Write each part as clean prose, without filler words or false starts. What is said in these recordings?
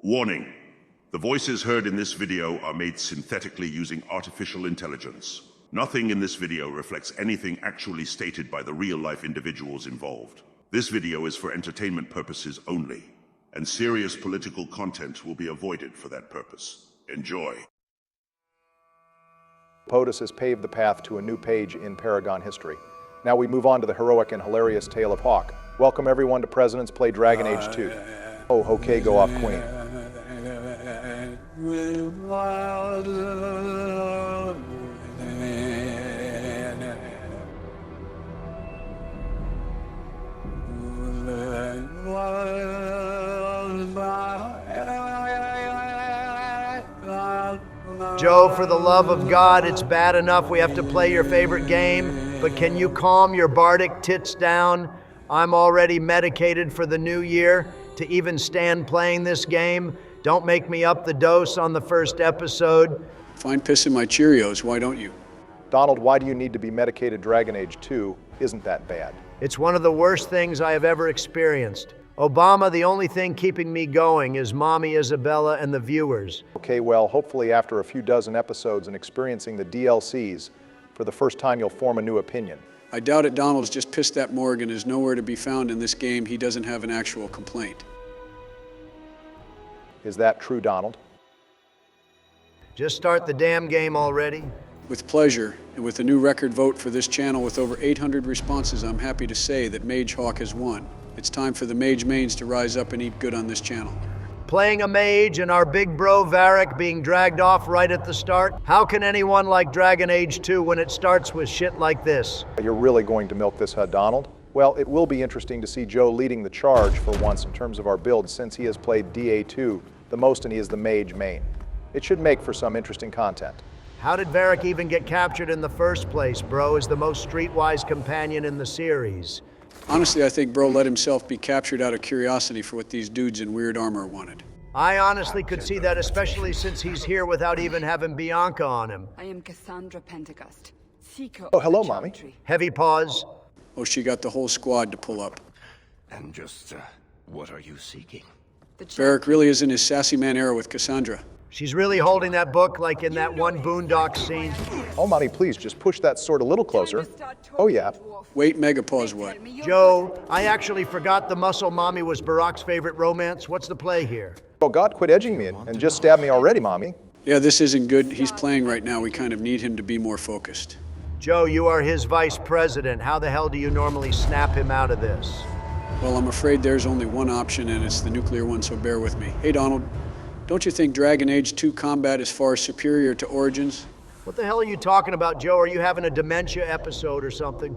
Warning. The voices heard in this video are made synthetically using artificial intelligence. Nothing in this video reflects anything actually stated by the real-life individuals involved. This video is for entertainment purposes only, and serious political content will be avoided for that purpose. Enjoy. POTUS has paved the path to a new page in Paragon history. Now we move on to the heroic and hilarious tale of Hawke. Welcome everyone to Presidents Play Dragon Age 2. Oh, okay, go off, Queen. Joe, for the love of God, it's bad enough we have to play your favorite game, but can you calm your bardic tits down? I'm already medicated for the new year to even stand playing this game. Don't make me up the dose on the first episode. Fine pissing my Cheerios, why don't you? Donald, why do you need to be medicated? Dragon Age 2 isn't that bad. It's one of the worst things I have ever experienced. Obama, the only thing keeping me going is Mommy Isabella and the viewers. Okay, well, hopefully after a few dozen episodes and experiencing the DLCs, for the first time you'll form a new opinion. I doubt it. Donald's just pissed that Morrigan is nowhere to be found in this game. He doesn't have an actual complaint. Is that true, Donald? Just start the damn game already. With pleasure, and with a new record vote for this channel with over 800 responses, I'm happy to say that Mage Hawke has won. It's time for the Mage Mains to rise up and eat good on this channel. Playing a mage and our big bro Varric being dragged off right at the start? How can anyone like Dragon Age 2 when it starts with shit like this? You're really going to milk this, Donald? Well, it will be interesting to see Joe leading the charge for once in terms of our build, since he has played DA2 the most and he is the mage main. It should make for some interesting content. How did Varric even get captured in the first place, bro, as the most streetwise companion in the series? Honestly, I think Bro let himself be captured out of curiosity for what these dudes in weird armor wanted. I honestly could see that, especially since he's here without even having Bianca on him. I am Cassandra Pentecost, seeker Oh, of hello, the Mommy. Chantry. Heavy pause. Oh, she got the whole squad to pull up. And just, what are you seeking? The Varric really is in his sassy man era with Cassandra. She's really holding that book like in that one Boondock scene. Oh, Mommy, please, just push that sword a little closer. Oh, yeah. Wait, megapause what? Joe, I actually forgot the muscle mommy was Barack's favorite romance. What's the play here? Oh, God, quit edging me and just stab me already, Mommy. Yeah, this isn't good. He's playing right now. We kind of need him to be more focused. Joe, you are his vice president. How the hell do you normally snap him out of this? Well, I'm afraid there's only one option, and it's the nuclear one, so bear with me. Hey, Donald, don't you think Dragon Age 2 combat is far superior to Origins? What the hell are you talking about, Joe? Are you having a dementia episode or something?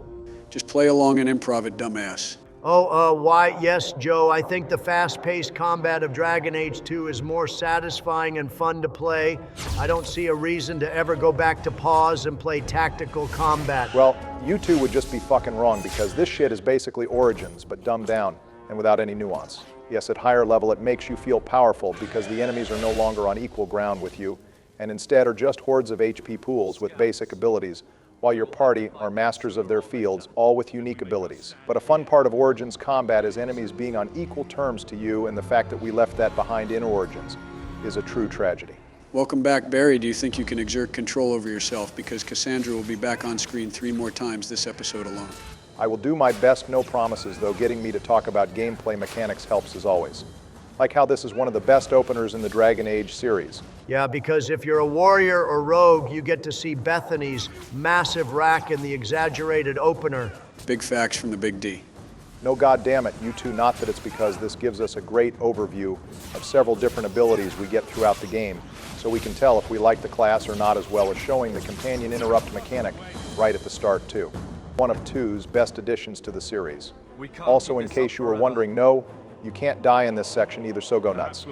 Just play along and improv it, dumbass. Why? Yes, Joe, I think the fast-paced combat of Dragon Age 2 is more satisfying and fun to play. I don't see a reason to ever go back to pause and play tactical combat. Well, you two would just be fucking wrong, because this shit is basically Origins, but dumbed down and without any nuance. Yes, at higher level it makes you feel powerful because the enemies are no longer on equal ground with you, and instead are just hordes of HP pools with basic abilities, while your party are masters of their fields, all with unique abilities. But a fun part of Origins combat is enemies being on equal terms to you, and the fact that we left that behind in Origins is a true tragedy. Welcome back, Barry. Do you think you can exert control over yourself? Because Cassandra will be back on screen 3 more times this episode alone. I will do my best, no promises, though getting me to talk about gameplay mechanics helps as always. Like how this is one of the best openers in the Dragon Age series. Yeah, because if you're a warrior or rogue, you get to see Bethany's massive rack in the exaggerated opener. Big facts from the Big D. No goddamn it, you two, not that it's because this gives us a great overview of several different abilities we get throughout the game, so we can tell if we like the class or not, as well as showing the companion interrupt mechanic right at the start too. One of 2's best additions to the series. Also, in case you were wondering, no, you can't die in this section either, so go nuts.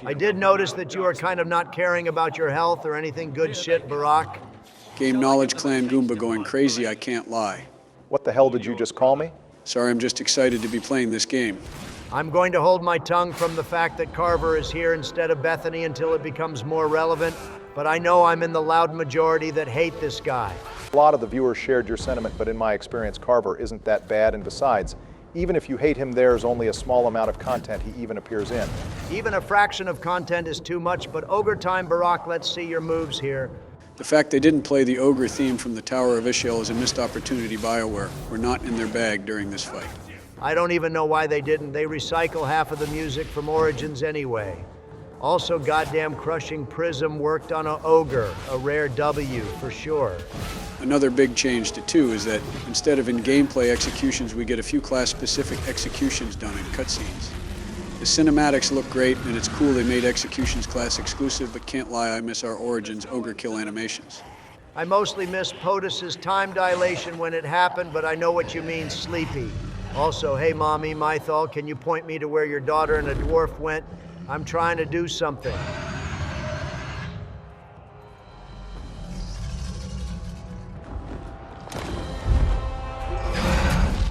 I did notice that you are kind of not caring about your health or anything good shit, Barack. Game Knowledge Clan Goomba going crazy, I can't lie. What the hell did you just call me? Sorry, I'm just excited to be playing this game. I'm going to hold my tongue from the fact that Carver is here instead of Bethany until it becomes more relevant, but I know I'm in the loud majority that hate this guy. A lot of the viewers shared your sentiment, but in my experience, Carver isn't that bad, and besides, Even if you hate him, there's only a small amount of content he even appears in. Even a fraction of content is too much, but Ogre time, Barack, let's see your moves here. The fact they didn't play the Ogre theme from the Tower of Ishel is a missed opportunity, Bioware. We're not in their bag during this fight. I don't even know why they didn't. They recycle half of the music from Origins anyway. Also, goddamn Crushing Prism worked on a Ogre, a rare W for sure. Another big change to 2 is that instead of in-gameplay executions, we get a few class-specific executions done in cutscenes. The cinematics look great, and it's cool they made executions class exclusive, but can't lie, I miss our Origins Ogre kill animations. I mostly miss POTUS's time dilation when it happened, but I know what you mean, sleepy. Also, hey mommy, Mythal, can you point me to where your daughter and a dwarf went? I'm trying to do something.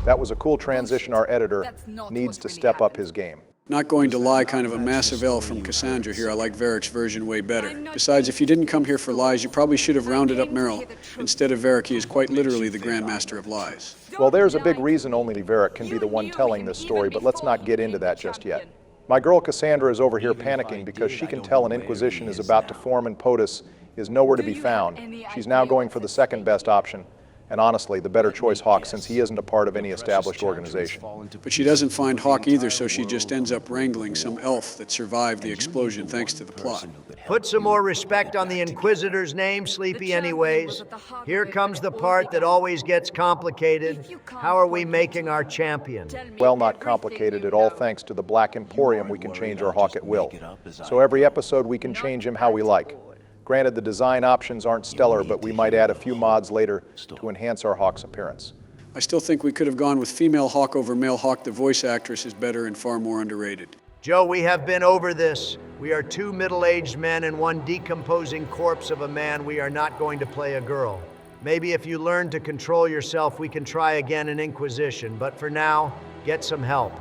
That was a cool transition. Our editor needs to step up his game. Not going to lie, kind of a massive L from Cassandra here. I like Varric's version way better. Besides, if you didn't come here for lies, you probably should have rounded up Meryl. Instead of Varric, he is quite literally the Grandmaster of Lies. Well, there's a big reason only Varric can be the one telling this story, but let's not get into that just yet. My girl Cassandra is over here panicking because she can tell an Inquisition is about to form and POTUS is nowhere to be found. She's now going for the second best option. And honestly, the better choice Hawke, since he isn't a part of any established organization. But she doesn't find Hawke either, so she just ends up wrangling some elf that survived the explosion thanks to the plot. Put some more respect on the Inquisitor's name, Sleepy anyways. Here comes the part that always gets complicated. How are we making our champion? Well, not complicated at all. Thanks to the Black Emporium, we can change our Hawke at will. So every episode, we can change him how we like. Granted, the design options aren't stellar, but we might add a few mods later to enhance our Hawke's appearance. I still think we could have gone with female Hawke over male Hawke. The voice actress is better and far more underrated. Joe, we have been over this. We are 2 middle-aged men and 1 decomposing corpse of a man. We are not going to play a girl. Maybe if you learn to control yourself, we can try again in Inquisition. But for now, get some help.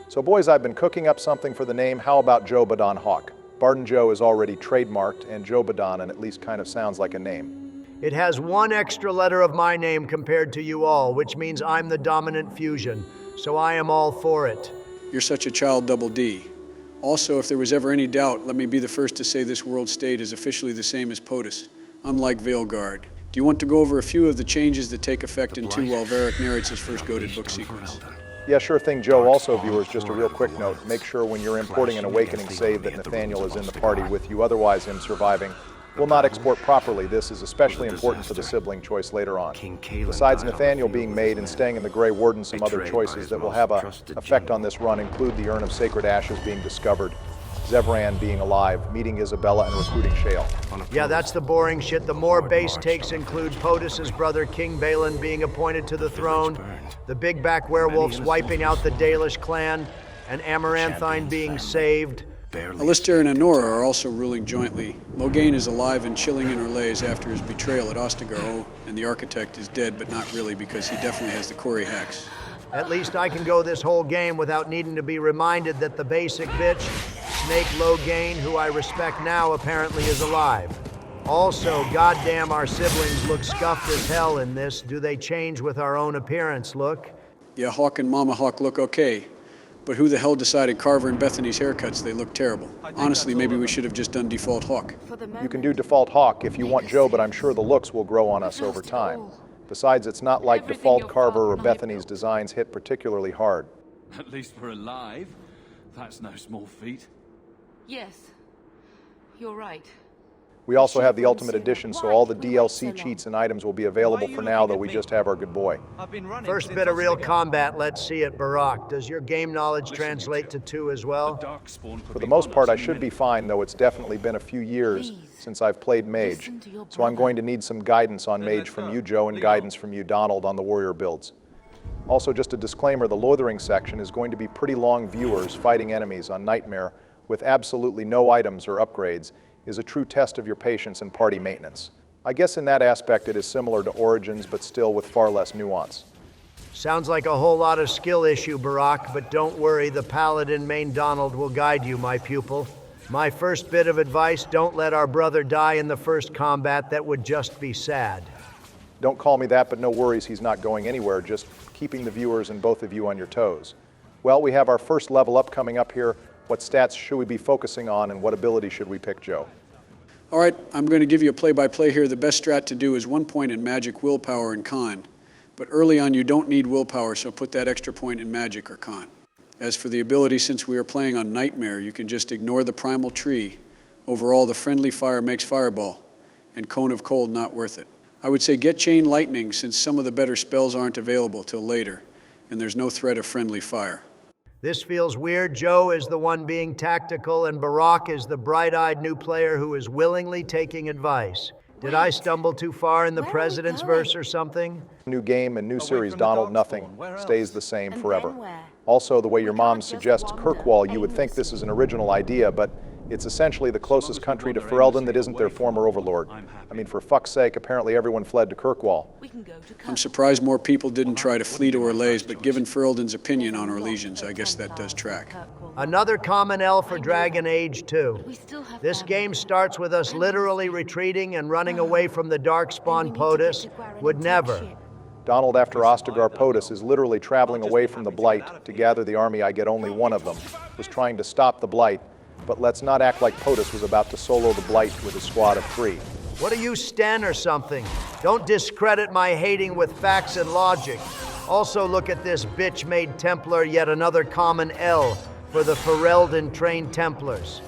So boys, I've been cooking up something for the name. How about Jobadon Hawke? Barton Joe is already trademarked, and Jobadon, and at least kind of sounds like a name. It has 1 extra letter of my name compared to you all, which means I'm the dominant fusion. So I am all for it. You're such a child, Double D. Also, if there was ever any doubt, let me be the first to say this world state is officially the same as POTUS, unlike Veilguard. Do you want to go over a few of the changes that take effect in 2 while Varric narrates his first goated book sequence? Yeah, sure thing, Joe. Also, viewers, just a real quick note. Make sure when you're importing an Awakening save that Nathaniel is in the party with you, otherwise him surviving will not export properly. This is especially important for the sibling choice later on. Besides Nathaniel being made and staying in the Grey Warden, some other choices that will have an effect on this run include the Urn of Sacred Ashes being discovered, Zevran being alive, meeting Isabella, and recruiting Shale. Yeah, that's the boring shit. The more base takes include POTUS's brother King Balin being appointed to the throne, the big back werewolves wiping out the Dalish clan, and Amaranthine being saved. Alistair and Honora are also ruling jointly. Loghain is alive and chilling in Orlais after his betrayal at Ostagar, and the Architect is dead, but not really because he definitely has the Corey hacks. At least I can go this whole game without needing to be reminded that the basic bitch, Snake Loghain, who I respect now, apparently is alive. Also, goddamn, our siblings look scuffed as hell in this. Do they change with our own appearance look? Yeah, Hawke and Mama Hawke look okay. But who the hell decided Carver and Bethany's haircuts? They look terrible. Honestly, maybe we should have just done default Hawke. You can do default Hawke if you want Joe, but I'm sure the looks will grow on us over time. Besides, it's not like default Carver or Bethany's designs hit particularly hard. At least we're alive. That's no small feat. Yes, you're right. We also have the Ultimate Edition, so all the DLC cheats and items will be available for now, though we just have our good boy. First bit of real combat, let's see it, Barack. Does your game knowledge translate to 2 as well? For the most part, I should be fine, though it's definitely been a few years since I've played Mage, so I'm going to need some guidance on Mage from you, Joe, and guidance from you, Donald, on the warrior builds. Also, just a disclaimer, the Lothering section is going to be pretty long viewers fighting enemies on Nightmare with absolutely no items or upgrades is a true test of your patience and party maintenance. I guess in that aspect it is similar to Origins, but still with far less nuance. Sounds like a whole lot of skill issue, Barack, but don't worry, the Paladin Main Donald will guide you, my pupil. My first bit of advice, don't let our brother die in the first combat. That would just be sad. Don't call me that, but no worries, he's not going anywhere, just keeping the viewers and both of you on your toes. Well, we have our first level up coming up here. What stats should we be focusing on, and what ability should we pick, Joe? All right, I'm going to give you a play-by-play here. The best strat to do is 1 point in magic, willpower, and con. But early on, you don't need willpower, so put that extra point in magic or con. As for the ability, since we are playing on Nightmare, you can just ignore the primal tree. Overall, the friendly fire makes fireball, and cone of cold not worth it. I would say get chain lightning, since some of the better spells aren't available till later, and there's no threat of friendly fire. This feels weird. Joe is the one being tactical, and Barack is the bright-eyed new player who is willingly taking advice. Did I stumble too far in the President's verse or something? New game and new series, Donald, nothing stays the same forever. Also, the way your mom suggests Kirkwall, you would think this is an original idea, but it's essentially the closest country to Ferelden that isn't their former overlord. I mean, for fuck's sake, apparently everyone fled to Kirkwall. I'm surprised more people didn't try to flee to Orlais, but given Ferelden's opinion on Orlesians, I guess that does track. Another common L for Dragon Age 2. This game starts with us literally retreating and running away from the Darkspawn POTUS. Would never. Donald, after Ostagar POTUS, is literally traveling away from the Blight to gather the army. I get only one of them. Was trying to stop the Blight, but let's not act like POTUS was about to solo the Blight with a squad of 3. What are you, Sten or something? Don't discredit my hating with facts and logic. Also look at this bitch-made Templar, yet another common L for the Ferelden-trained Templars.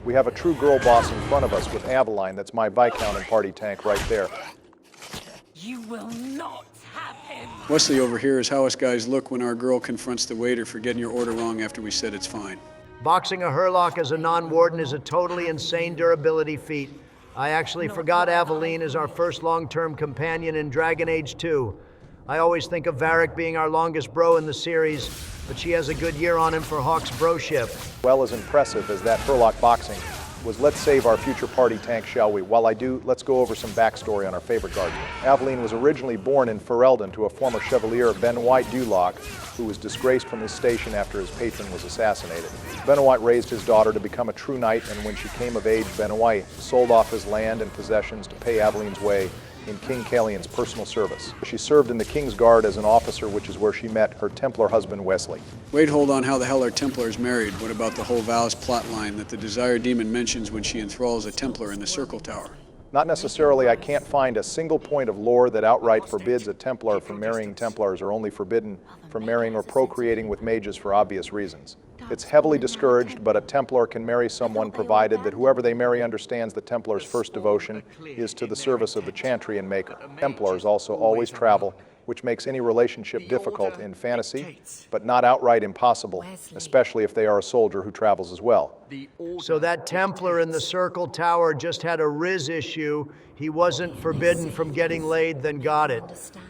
We have a true girl boss in front of us with Aveline. That's my Viscount and party tank right there. You will not have him. Wesley over here is how us guys look when our girl confronts the waiter for getting your order wrong after we said it's fine. Boxing a Herlock as a non-warden is a totally insane durability feat. I actually forgot Aveline is our first long-term companion in Dragon Age 2. I always think of Varric being our longest bro in the series, but she has a good year on him for Hawke's broship. Well, as impressive as that Herlock boxing was, let's save our future party tank, shall we? While I do, let's go over some backstory on our favorite guardian. Aveline was originally born in Ferelden to a former Chevalier, Benoit Duloc, who was disgraced from his station after his patron was assassinated. Benoit raised his daughter to become a true knight, and when she came of age, Benoit sold off his land and possessions to pay Aveline's way in King Calian's personal service. She served in the King's Guard as an officer, which is where she met her Templar husband, Wesley. Wait, hold on, how the hell are Templars married? What about the whole vows plotline that the Desire Demon mentions when she enthralls a Templar in the Circle Tower? Not necessarily. I can't find a single point of lore that outright forbids a Templar from marrying Templars, or only forbidden from marrying or procreating with mages for obvious reasons. It's heavily discouraged, but a Templar can marry someone provided that whoever they marry understands the Templar's first devotion is to the service of the Chantry and Maker. Templars also always travel, which makes any relationship difficult in fantasy, but not outright impossible, especially if they are a soldier who travels as well. So that Templar in the Circle Tower just had a Riz issue. He wasn't forbidden from getting laid, then got it.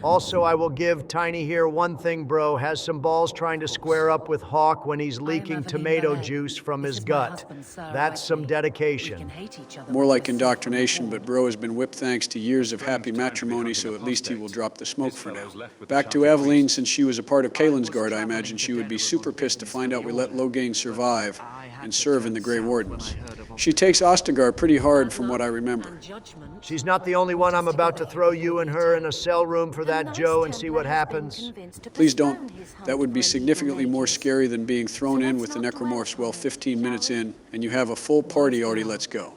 Also, I will give Tiny here one thing, bro. Has some balls trying to square up with Hawke when he's leaking tomato juice from his gut. That's some dedication. More like indoctrination, but bro has been whipped thanks to years of happy matrimony, so at least he will drop the smoke for now. Back to Aveline, since she was a part of Kaelin's Guard, I imagine she would be super pissed to find out we let Loghain survive and serve in the Grey Wardens. She takes Ostagar pretty hard from what I remember. She's not the only one. I'm about to throw you and her in a cell room for that, Joe, and see what happens. Please don't. That would be significantly more scary than being thrown in with the necromorphs well 15 minutes in, and you have a full party already let's go.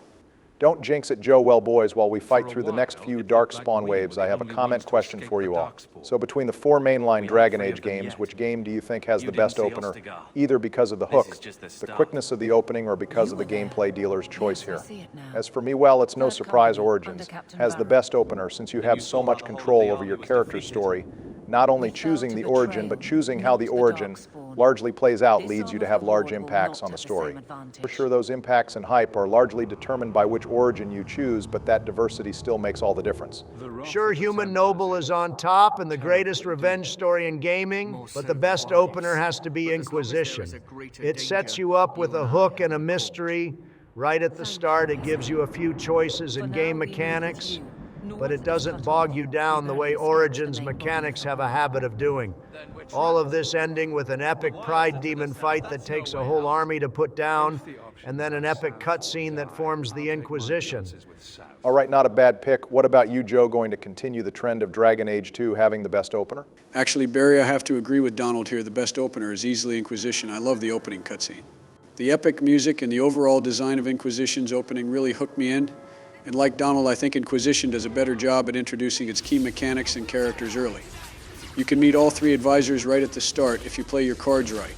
Don't jinx it, Joe. Well, boys, while we fight through the next few dark spawn waves, I have a comment question for you all. So between the 4 mainline Dragon Age games, which game do you think has the best opener, either because of the hook, the quickness of the opening, or because of the gameplay dealer's choice here? As for me, well, it's no surprise Origins has the best opener, since you have so much control over your character's story. Not only choosing the origin, but choosing how the origin largely plays out leads you to have large impacts on the story. For sure, those impacts and hype are largely determined by which origin you choose, but that diversity still makes all the difference. Sure, Human Noble is on top and the greatest revenge story in gaming, but the best opener has to be Inquisition. It sets you up with a hook and a mystery. Right at the start, it gives you a few choices in game mechanics. but it doesn't bog you down the way Origins mechanics have a habit of doing. All of this ending with an epic pride demon fight that takes a whole army to put down, and then an epic cutscene that forms the Inquisition. All right, not a bad pick. What about you, Joe, going to continue the trend of Dragon Age 2 having the best opener? Actually, Barry, I have to agree with Donald here. The best opener is easily Inquisition. I love the opening cutscene. The epic music and the overall design of Inquisition's opening really hooked me in. And like Donald, I think Inquisition does a better job at introducing its key mechanics and characters early. You can meet all three advisors right at the start if you play your cards right.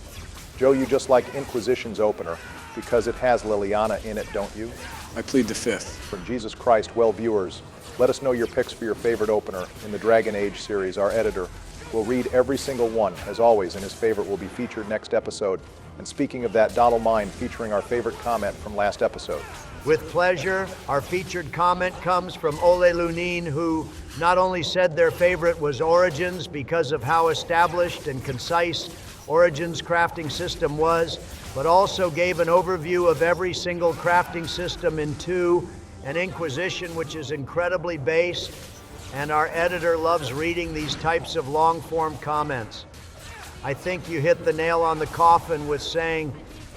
Joe, you just like Inquisition's opener because it has Liliana in it, don't you? I plead the fifth. For Jesus Christ, well, viewers, let us know your picks for your favorite opener in the Dragon Age series. Our editor will read every single one, as always, and his favorite will be featured next episode. And speaking of that, Donald Mind featuring our favorite comment from last episode. With pleasure, our featured comment comes from Ole Lunin, who not only said their favorite was Origins because of how established and concise Origins' crafting system was, but also gave an overview of every single crafting system in 2, and Inquisition, which is incredibly based, and our editor loves reading these types of long-form comments. I think you hit the nail on the coffin with saying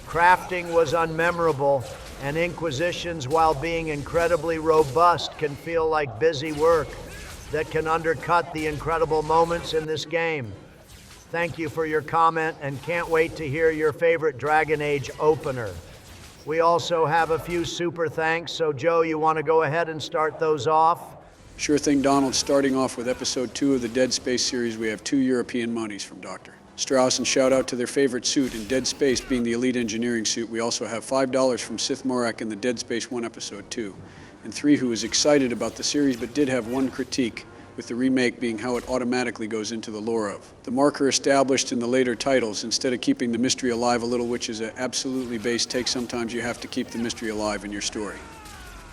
crafting was unmemorable, and Inquisitions, while being incredibly robust, can feel like busy work that can undercut the incredible moments in this game. Thank you for your comment, and can't wait to hear your favorite Dragon Age opener. We also have a few super thanks, so Joe, you want to go ahead and start those off? Sure thing, Donald. Starting off with episode 2 of the Dead Space series, we have 2 European monies from Dr. Strauss, and shout out to their favorite suit in Dead Space being the Elite Engineering suit. We also have $5 from Sith Morak in the Dead Space 1 episode 2. And 3, who is excited about the series but did have one critique, with the remake being how it automatically goes into the lore of. The marker established in the later titles, instead of keeping the mystery alive a little, which is an absolutely base take, sometimes you have to keep the mystery alive in your story.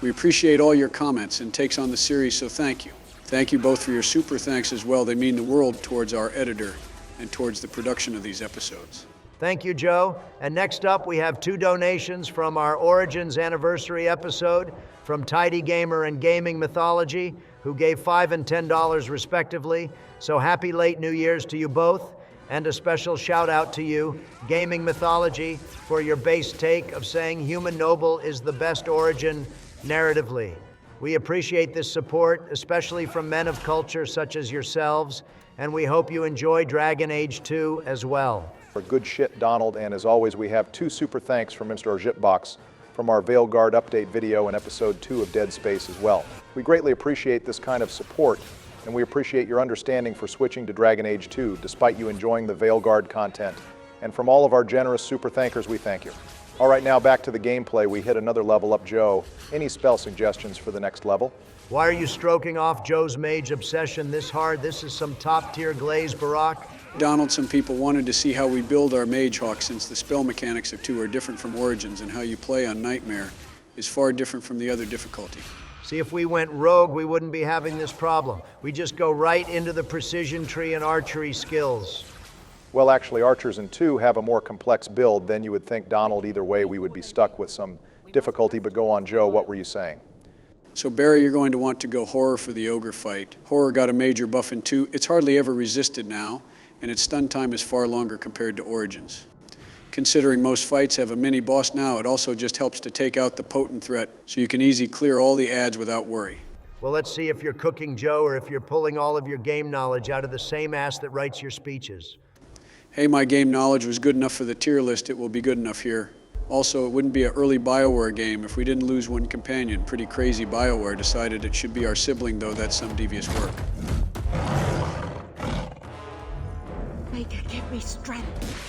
We appreciate all your comments and takes on the series, so thank you. Thank you both for your super thanks as well. They mean the world towards our editor and towards the production of these episodes. Thank you, Joe. And next up, we have 2 donations from our Origins anniversary episode from Tidy Gamer and Gaming Mythology, who gave $5 and $10 respectively. So happy late New Year's to you both. And a special shout out to you, Gaming Mythology, for your base take of saying Human Noble is the best Origin narratively. We appreciate this support, especially from men of culture such as yourselves, and we hope you enjoy Dragon Age 2 as well. For good shit, Donald, and as always, we have 2 super thanks from Mr. Orjitbox from our Veilguard update video in episode 2 of Dead Space as well. We greatly appreciate this kind of support, and we appreciate your understanding for switching to Dragon Age 2, despite you enjoying the Veilguard content. And from all of our generous super thankers, we thank you. All right, now back to the gameplay. We hit another level up, Joe. Any spell suggestions for the next level? Why are you stroking off Joe's mage obsession this hard? This is some top-tier glaze, Barack. Donald, some people wanted to see how we build our Mage Hawk, since the spell mechanics of 2 are different from Origins, and how you play on Nightmare is far different from the other difficulty. See, if we went rogue, we wouldn't be having this problem. We just go right into the precision tree and archery skills. Well, actually, Archers in 2 have a more complex build than you would think, Donald. Either way, we would be stuck with some difficulty, but go on, Joe, what were you saying? So Barry, you're going to want to go Horror for the Ogre fight. Horror got a major buff in 2. It's hardly ever resisted now, and its stun time is far longer compared to Origins. Considering most fights have a mini-boss now, it also just helps to take out the potent threat, so you can easily clear all the ads without worry. Well, let's see if you're cooking, Joe, or if you're pulling all of your game knowledge out of the same ass that writes your speeches. Hey, my game knowledge was good enough for the tier list, it will be good enough here. Also, it wouldn't be an early Bioware game if we didn't lose one companion. Pretty crazy Bioware decided it should be our sibling, though that's some devious work. Make her give me strength.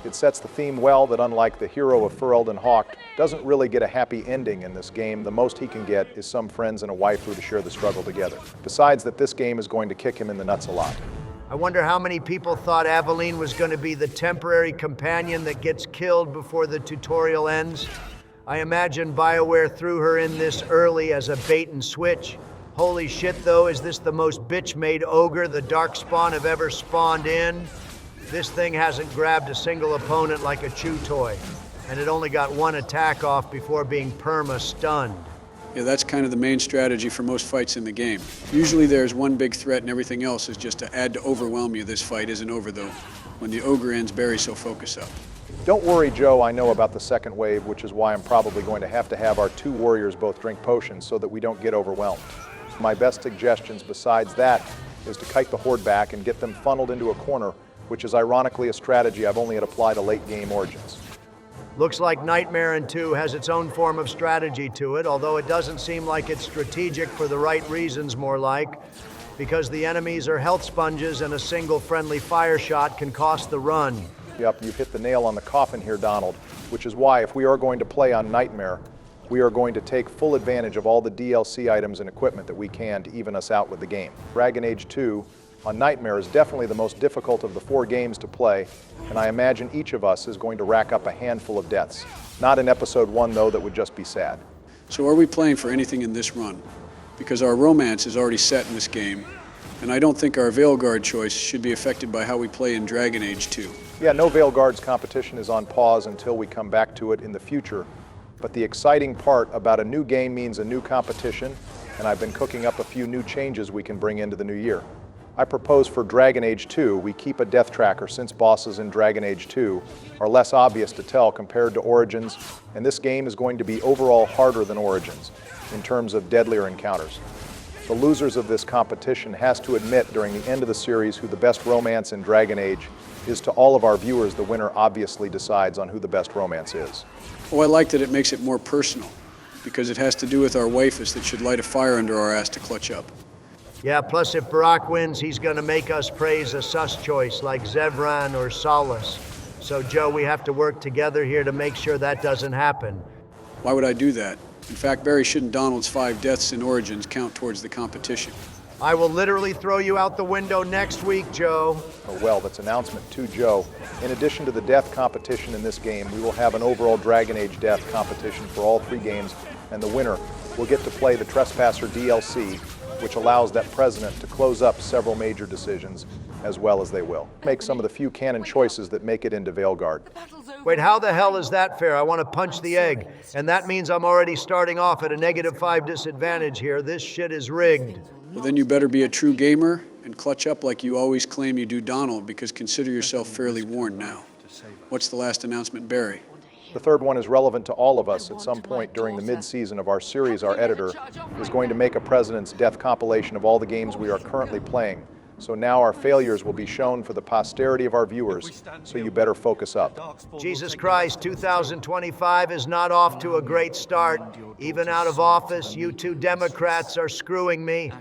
It sets the theme well that unlike the hero of Jobadon Hawke, doesn't really get a happy ending in this game. The most he can get is some friends and a waifu to share the struggle together. Besides that, this game is going to kick him in the nuts a lot. I wonder how many people thought Aveline was going to be the temporary companion that gets killed before the tutorial ends. I imagine Bioware threw her in this early as a bait and switch. Holy shit though, is this the most bitch-made ogre the Darkspawn have ever spawned in? This thing hasn't grabbed a single opponent like a chew toy, and it only got one attack off before being perma-stunned. Yeah, that's kind of the main strategy for most fights in the game. Usually there's one big threat and everything else is just to add to overwhelm you. This fight isn't over, though. When the ogre ends, bury, so focus up. Don't worry, Joe, I know about the second wave, which is why I'm probably going to have our 2 warriors both drink potions so that we don't get overwhelmed. My best suggestions besides that is to kite the horde back and get them funneled into a corner, which is ironically a strategy I've only had applied to late-game Origins. Looks like Nightmare in 2 has its own form of strategy to it, although it doesn't seem like it's strategic for the right reasons, more like, because the enemies are health sponges and a single friendly fire shot can cost the run. Yep, you've hit the nail on the coffin here, Donald, which is why if we are going to play on Nightmare, we are going to take full advantage of all the DLC items and equipment that we can to even us out with the game. Dragon Age 2 on Nightmare is definitely the most difficult of the 4 games to play, and I imagine each of us is going to rack up a handful of deaths. Not in Episode 1, though, that would just be sad. So are we playing for anything in this run? Because our romance is already set in this game, and I don't think our Veilguard choice should be affected by how we play in Dragon Age 2. Yeah, no Veilguard's competition is on pause until we come back to it in the future, but the exciting part about a new game means a new competition, and I've been cooking up a few new changes we can bring into the new year. I propose for Dragon Age 2, we keep a death tracker since bosses in Dragon Age 2 are less obvious to tell compared to Origins, and this game is going to be overall harder than Origins in terms of deadlier encounters. The losers of this competition has to admit during the end of the series who the best romance in Dragon Age is. To all of our viewers, the winner obviously decides on who the best romance is. Oh, I like that it makes it more personal, because it has to do with our waifus that should light a fire under our ass to clutch up. Yeah, plus if Barack wins, he's gonna make us praise a sus choice like Zevran or Solace. So Joe, we have to work together here to make sure that doesn't happen. Why would I do that? In fact, Barry, shouldn't Donald's 5 deaths in Origins count towards the competition? I will literally throw you out the window next week, Joe. Oh, well, that's announcement to Joe. In addition to the death competition in this game, we will have an overall Dragon Age death competition for all 3 games, and the winner will get to play the Trespasser DLC, which allows that president to close up several major decisions as well as they will. Make some of the few canon choices that make it into Veilguard. Wait, how the hell is that fair? I want to punch the egg, and that means I'm already starting off at a -5 disadvantage here. This shit is rigged. Well, then you better be a true gamer and clutch up like you always claim you do, Donald, because consider yourself fairly worn now. What's the last announcement, Barry? The third one is relevant to all of us. At some point during the mid-season of our series, our editor is going to make a President's Death compilation of all the games we are currently playing. So now our failures will be shown for the posterity of our viewers, so you better focus up. Jesus Christ, 2025 is not off to a great start. Even out of office, you 2 Democrats are screwing me.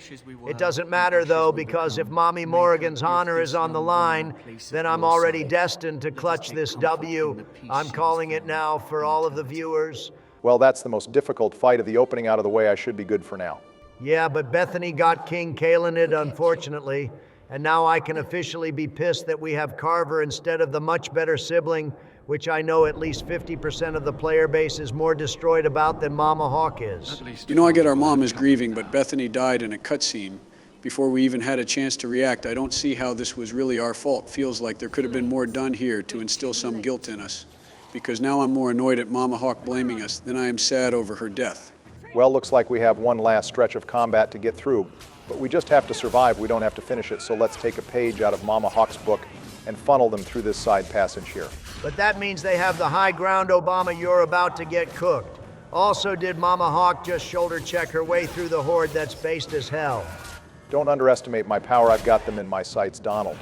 It doesn't matter though, because if Mommy Morrigan's honor is on the line, then I'm already destined to clutch this W. I'm calling it now for all of the viewers. Well, that's the most difficult fight of the opening out of the way. I should be good for now. Yeah, but Bethany got King Kalen it, unfortunately. And now I can officially be pissed that we have Carver instead of the much better sibling, which I know at least 50% of the player base is more destroyed about than Mama Hawke is. You know, I get our mom is grieving, but Bethany died in a cutscene before we even had a chance to react. I don't see how this was really our fault. Feels like there could have been more done here to instill some guilt in us, because now I'm more annoyed at Mama Hawke blaming us than I am sad over her death. Well, looks like we have one last stretch of combat to get through, but we just have to survive. We don't have to finish it, so let's take a page out of Mama Hawke's book and funnel them through this side passage here. But that means they have the high ground, Obama. You're about to get cooked. Also, did Mama Hawke just shoulder check her way through the horde that's based as hell? Don't underestimate my power. I've got them in my sights, Donald.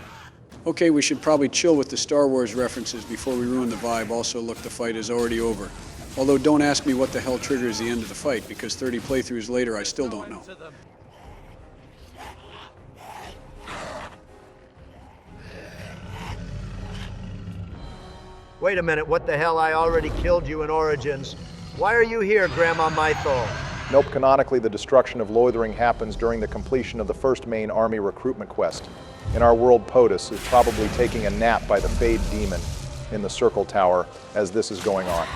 Okay, we should probably chill with the Star Wars references before we ruin the vibe. Also, look, the fight is already over. Although don't ask me what the hell triggers the end of the fight, because 30 playthroughs later I still don't know. Wait a minute, what the hell? I already killed you in Origins. Why are you here, Grandma Mythol? Nope, canonically the destruction of Loithering happens during the completion of the first main army recruitment quest. In our world, POTUS is probably taking a nap by the Fade Demon in the Circle Tower as this is going on.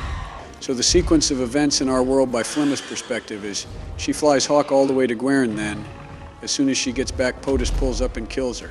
So the sequence of events in our world by Flemeth's perspective is she flies Hawke all the way to Guerin then. As soon as she gets back, POTUS pulls up and kills her.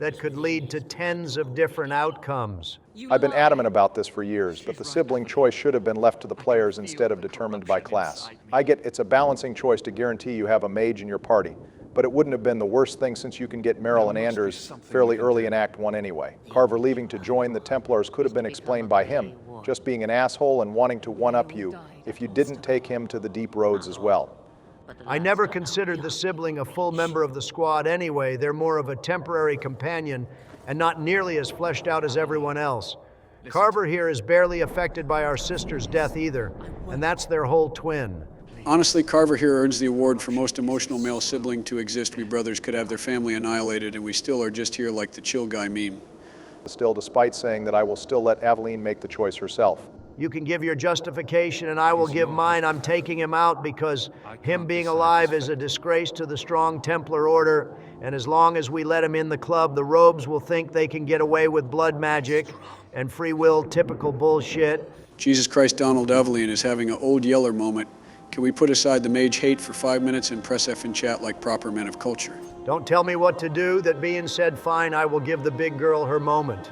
that could lead to tens of different outcomes. I've been adamant about this for years, but the sibling choice should have been left to the players instead of determined by class. I get it's a balancing choice to guarantee you have a mage in your party, but it wouldn't have been the worst thing since you can get Merrill and Anders fairly early in Act 1 anyway. Carver leaving to join the Templars could have been explained by him, just being an asshole and wanting to one-up you if you didn't take him to the deep roads as well. I never considered the sibling a full member of the squad anyway. They're more of a temporary companion and not nearly as fleshed out as everyone else. Carver here is barely affected by our sister's death either, and that's their whole twin. Honestly, Carver here earns the award for most emotional male sibling to exist. We brothers could have their family annihilated, and we still are just here like the chill guy meme. Still, despite saying that I will still let Aveline make the choice herself. You can give your justification and I will give mine. I'm taking him out because him being alive is a disgrace to the strong Templar order, and as long as we let him in the club, the robes will think they can get away with blood magic and free will typical bullshit. Jesus Christ, Donald Aveline is having an old Yeller moment. Can we put aside the mage hate for 5 minutes and press F in chat like proper men of culture? Don't tell me what to do. That being said, fine, I will give the big girl her moment.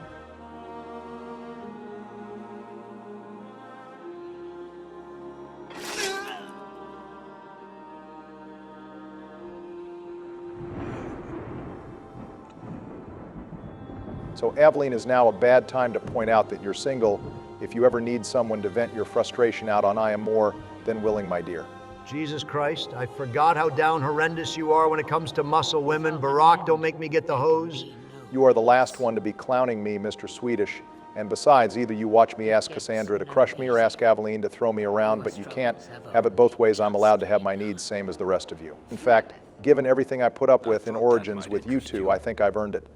So Aveline is now a bad time to point out that you're single if you ever need someone to vent your frustration out on. I am more than willing, my dear. Jesus Christ, I forgot how down horrendous you are when it comes to muscle women. Barack, don't make me get the hose. You are the last one to be clowning me, Mr. Swedish. And besides, either you watch me ask Cassandra to crush me or ask Aveline to throw me around, but you can't have it both ways. I'm allowed to have my needs same as the rest of you. In fact, given everything I put up with in Origins with you two, I think I've earned it.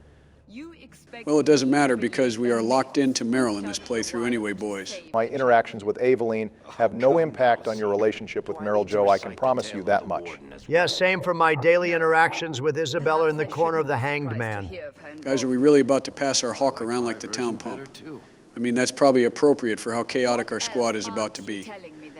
Well, it doesn't matter because we are locked into Merrill in this playthrough anyway, boys. My interactions with Aveline have no impact on your relationship with Merrill, Joe. I can promise you that much. Yes, same for my daily interactions with Isabella in the corner of the Hanged Man. Guys, are we really about to pass our Hawke around like the town pump? I mean, that's probably appropriate for how chaotic our squad is about to be.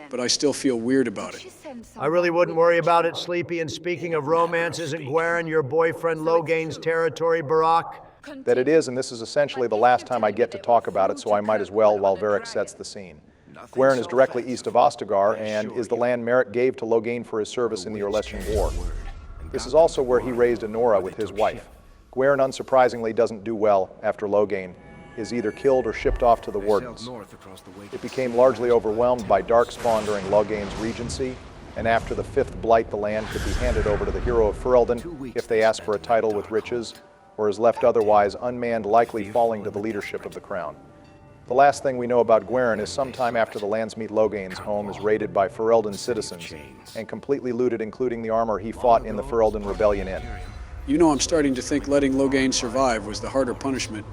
But I still feel weird about it. I really wouldn't worry about it, Sleepy. And speaking of romance, isn't Guerin your boyfriend Loghain's territory, Barack? That it is, and this is essentially the last time I get to talk about it, so I might as well while Varric sets the scene. Guerin is directly east of Ostagar and is the land Merrick gave to Loghain for his service in the Orlesian War. This is also where he raised Enora with his wife. Guerin, unsurprisingly, doesn't do well after Loghain is either killed or shipped off to the Wardens. It became largely overwhelmed by Darkspawn during Loghain's regency, and after the fifth blight, the land could be handed over to the hero of Ferelden if they ask for a title with riches, or is left otherwise unmanned, likely falling to the leadership of the crown. The last thing we know about Guerin is sometime after the Landsmeet Loghain's home is raided by Ferelden citizens and completely looted, including the armor he fought in the Ferelden Rebellion in. You know, I'm starting to think letting Loghain survive was the harder punishment,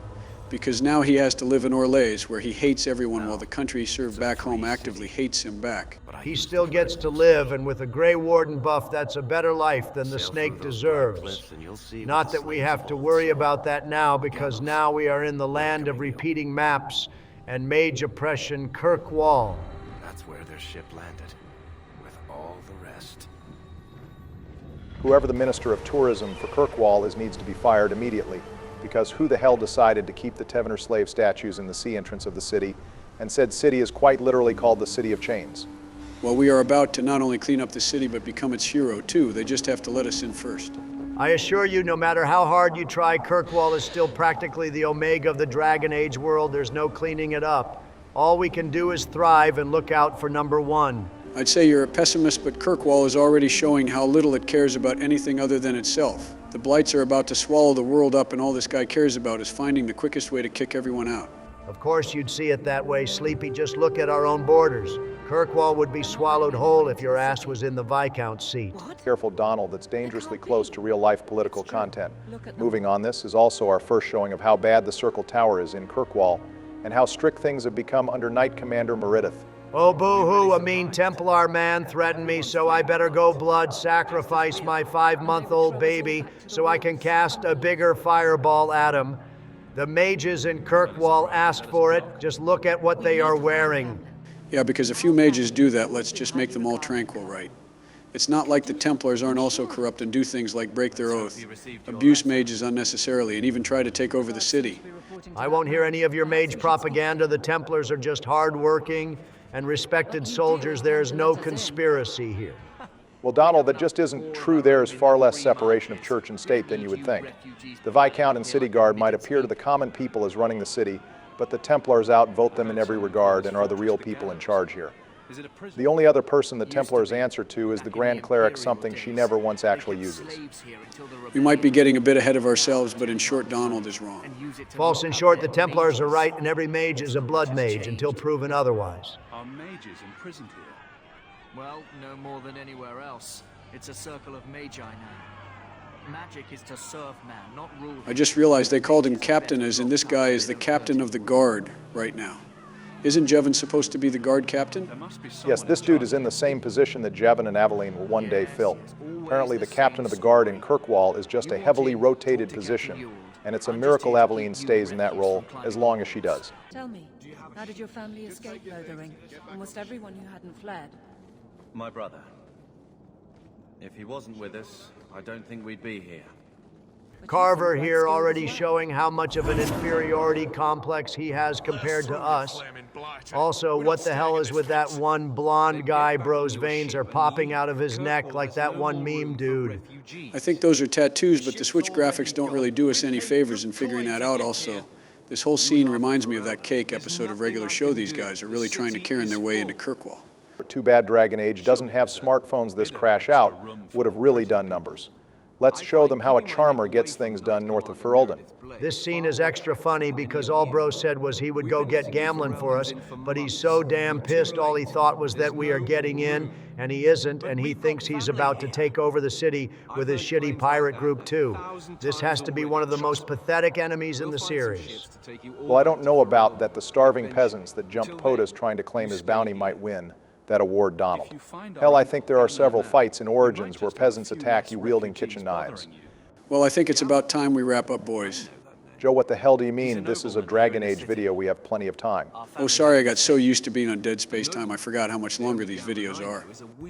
because now he has to live in Orlais, where he hates everyone while the country he served back home actively hates him back. He still gets to live, and with a Grey Warden buff, that's a better life than the snake deserves. Not that we have to worry about that now, because now we are in the land of repeating maps and mage oppression, Kirkwall. That's where their ship landed, with all the rest. Whoever the Minister of Tourism for Kirkwall is needs to be fired immediately, because who the hell decided to keep the Tevener slave statues in the sea entrance of the city, and said city is quite literally called the City of Chains? Well, we are about to not only clean up the city, but become its hero, too. They just have to let us in first. I assure you, no matter how hard you try, Kirkwall is still practically the Omega of the Dragon Age world. There's no cleaning it up. All we can do is thrive and look out for number one. I'd say you're a pessimist, but Kirkwall is already showing how little it cares about anything other than itself. The Blights are about to swallow the world up, and all this guy cares about is finding the quickest way to kick everyone out. Of course you'd see it that way, Sleepy. Just look at our own borders. Kirkwall would be swallowed whole if your ass was in the Viscount seat. Careful, Donald, that's dangerously close to real-life political content. Moving on, this is also our first showing of how bad the Circle Tower is in Kirkwall, and how strict things have become under Knight Commander Meredith. Oh, boo-hoo, a mean Templar man threatened me, so I better go blood sacrifice my 5-month-old baby so I can cast a bigger fireball at him. The mages in Kirkwall asked for it. Just look at what they are wearing. Yeah, because a few mages do that, let's just make them all tranquil, right? It's not like the Templars aren't also corrupt and do things like break their oath, abuse mages unnecessarily, and even try to take over the city. I won't hear any of your mage propaganda. The Templars are just hard-working and respected soldiers. There's no conspiracy here. Well, Donald, that just isn't true. There is far less separation of church and state than you would think. The Viscount and City Guard might appear to the common people as running the city, but the Templars outvote them in every regard and are the real people in charge here. The only other person the Templars answer to is the Grand Cleric, something she never once actually uses. We might be getting a bit ahead of ourselves, but in short, Donald is wrong. False in short, the Templars are right, and every mage is a blood mage until proven otherwise. Are mages imprisoned here? Well, no more than anywhere else. It's a circle of magi now. Magic is to serve man, not rule. I just realized they called him captain, as in this guy is the captain of the guard right now. Isn't Jevon supposed to be the guard captain? Yes, this dude is in the same position that Jevon and Aveline will one day fill. Apparently the captain of the guard in Kirkwall is just a heavily rotated position, and it's a miracle Aveline stays in that role as long as she does. Tell me, how did your family escape Lothering? Almost everyone who hadn't fled. My brother. If he wasn't with us, I don't think we'd be here. Carver here already showing how much of an inferiority complex he has compared to us. Also, what the hell is with that one blonde guy bro's veins are popping out of his neck like that one meme dude? I think those are tattoos, but the Switch graphics don't really do us any favors in figuring that out also. This whole scene reminds me of that Cake episode of Regular Show. These guys are really trying to Karen their way into Kirkwall. Too bad Dragon Age doesn't have smartphones. This crash out would have really done numbers. Let's show them how a charmer gets things done north of Ferelden. This scene is extra funny because all bro said was he would go get gambling for us, but he's so damn pissed all he thought was that we are getting in, and he isn't, and he thinks he's about to take over the city with his shitty pirate group too. This has to be one of the most pathetic enemies in the series. Well, I don't know about that the starving peasants that jumped POTUS trying to claim his bounty might win that award, Donald. Hell, I think there are several fights in Origins where peasants attack you wielding kitchen knives. Well, I think it's about time we wrap up, boys. Joe, what the hell do you mean? This is a Dragon Age video. We have plenty of time. Oh, sorry, I got so used to being on Dead Space Time, I forgot how much longer these videos are.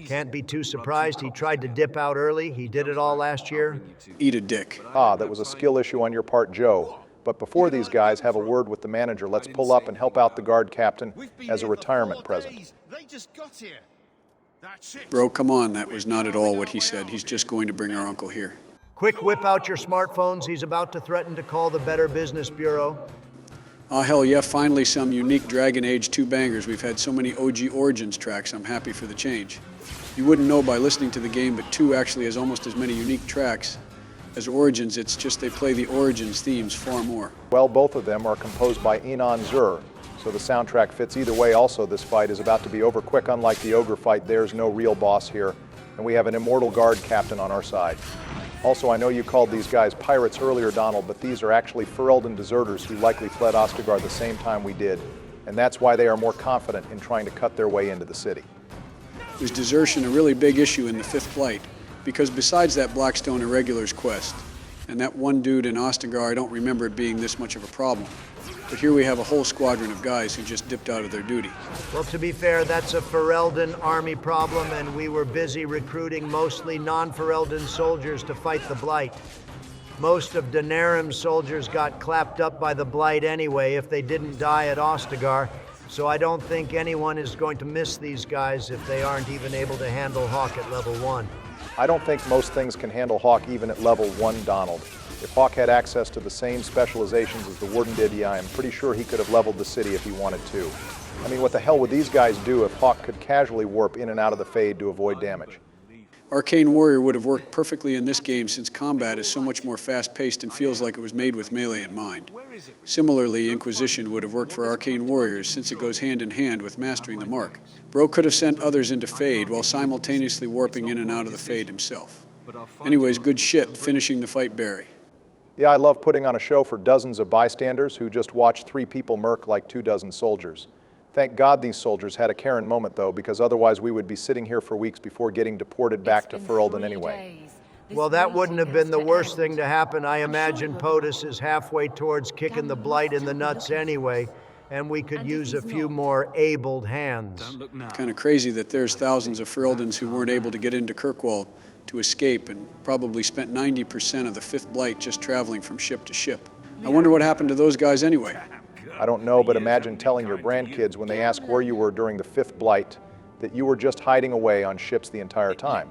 Can't be too surprised he tried to dip out early. He did it all last year. Eat a dick. Ah, that was a skill issue on your part, Joe. But before these guys have a word with the manager, let's pull up and help out the guard captain as a retirement present. They just got here. That's it. Bro, come on, that was not at all what he said. He's just going to bring our uncle here. Quick, whip out your smartphones. He's about to threaten to call the Better Business Bureau. Oh, hell yeah, finally some unique Dragon Age 2 bangers. We've had so many OG Origins tracks, I'm happy for the change. You wouldn't know by listening to the game, but 2 actually has almost as many unique tracks as Origins. It's just they play the Origins themes far more. Well, both of them are composed by Enon Zur, so the soundtrack fits either way. Also, this fight is about to be over quick. Unlike the ogre fight, there's no real boss here, and we have an immortal guard captain on our side. Also, I know you called these guys pirates earlier, Donald, but these are actually Ferelden deserters who likely fled Ostagar the same time we did, and that's why they are more confident in trying to cut their way into the city. Is desertion a really big issue in the Fifth Flight? Because besides that Blackstone Irregulars quest, and that one dude in Ostagar, I don't remember it being this much of a problem. But here we have a whole squadron of guys who just dipped out of their duty. Well, to be fair, that's a Ferelden army problem, and we were busy recruiting mostly non-Ferelden soldiers to fight the Blight. Most of Daenerys' soldiers got clapped up by the Blight anyway if they didn't die at Ostagar, so I don't think anyone is going to miss these guys if they aren't even able to handle Hawke at level 1. I don't think most things can handle Hawke even at level 1, Donald. If Hawke had access to the same specializations as the Warden did, yeah, I'm pretty sure he could have leveled the city if he wanted to. I mean, what the hell would these guys do if Hawke could casually warp in and out of the Fade to avoid damage? Arcane Warrior would have worked perfectly in this game since combat is so much more fast-paced and feels like it was made with melee in mind. Similarly, Inquisition would have worked for Arcane Warriors since it goes hand in hand with mastering the mark. Bro could have sent others into Fade while simultaneously warping in and out of the Fade himself. Anyways, good shit, finishing the fight, Barry. Yeah, I love putting on a show for dozens of bystanders who just watch 3 people murk like 24 soldiers. Thank God these soldiers had a Karen moment, though, because otherwise we would be sitting here for weeks before getting deported back to Ferelden anyway. Well, that wouldn't have been the worst thing to happen. I imagine POTUS is halfway towards kicking the Blight in the nuts anyway. and we could use a few more abled hands. Kind of crazy that there's thousands of Ferelden's who weren't able to get into Kirkwall to escape and probably spent 90% of the fifth blight just traveling from ship to ship. I wonder what happened to those guys anyway. I don't know, but imagine telling your grandkids when they ask where you were during the fifth blight that you were just hiding away on ships the entire time.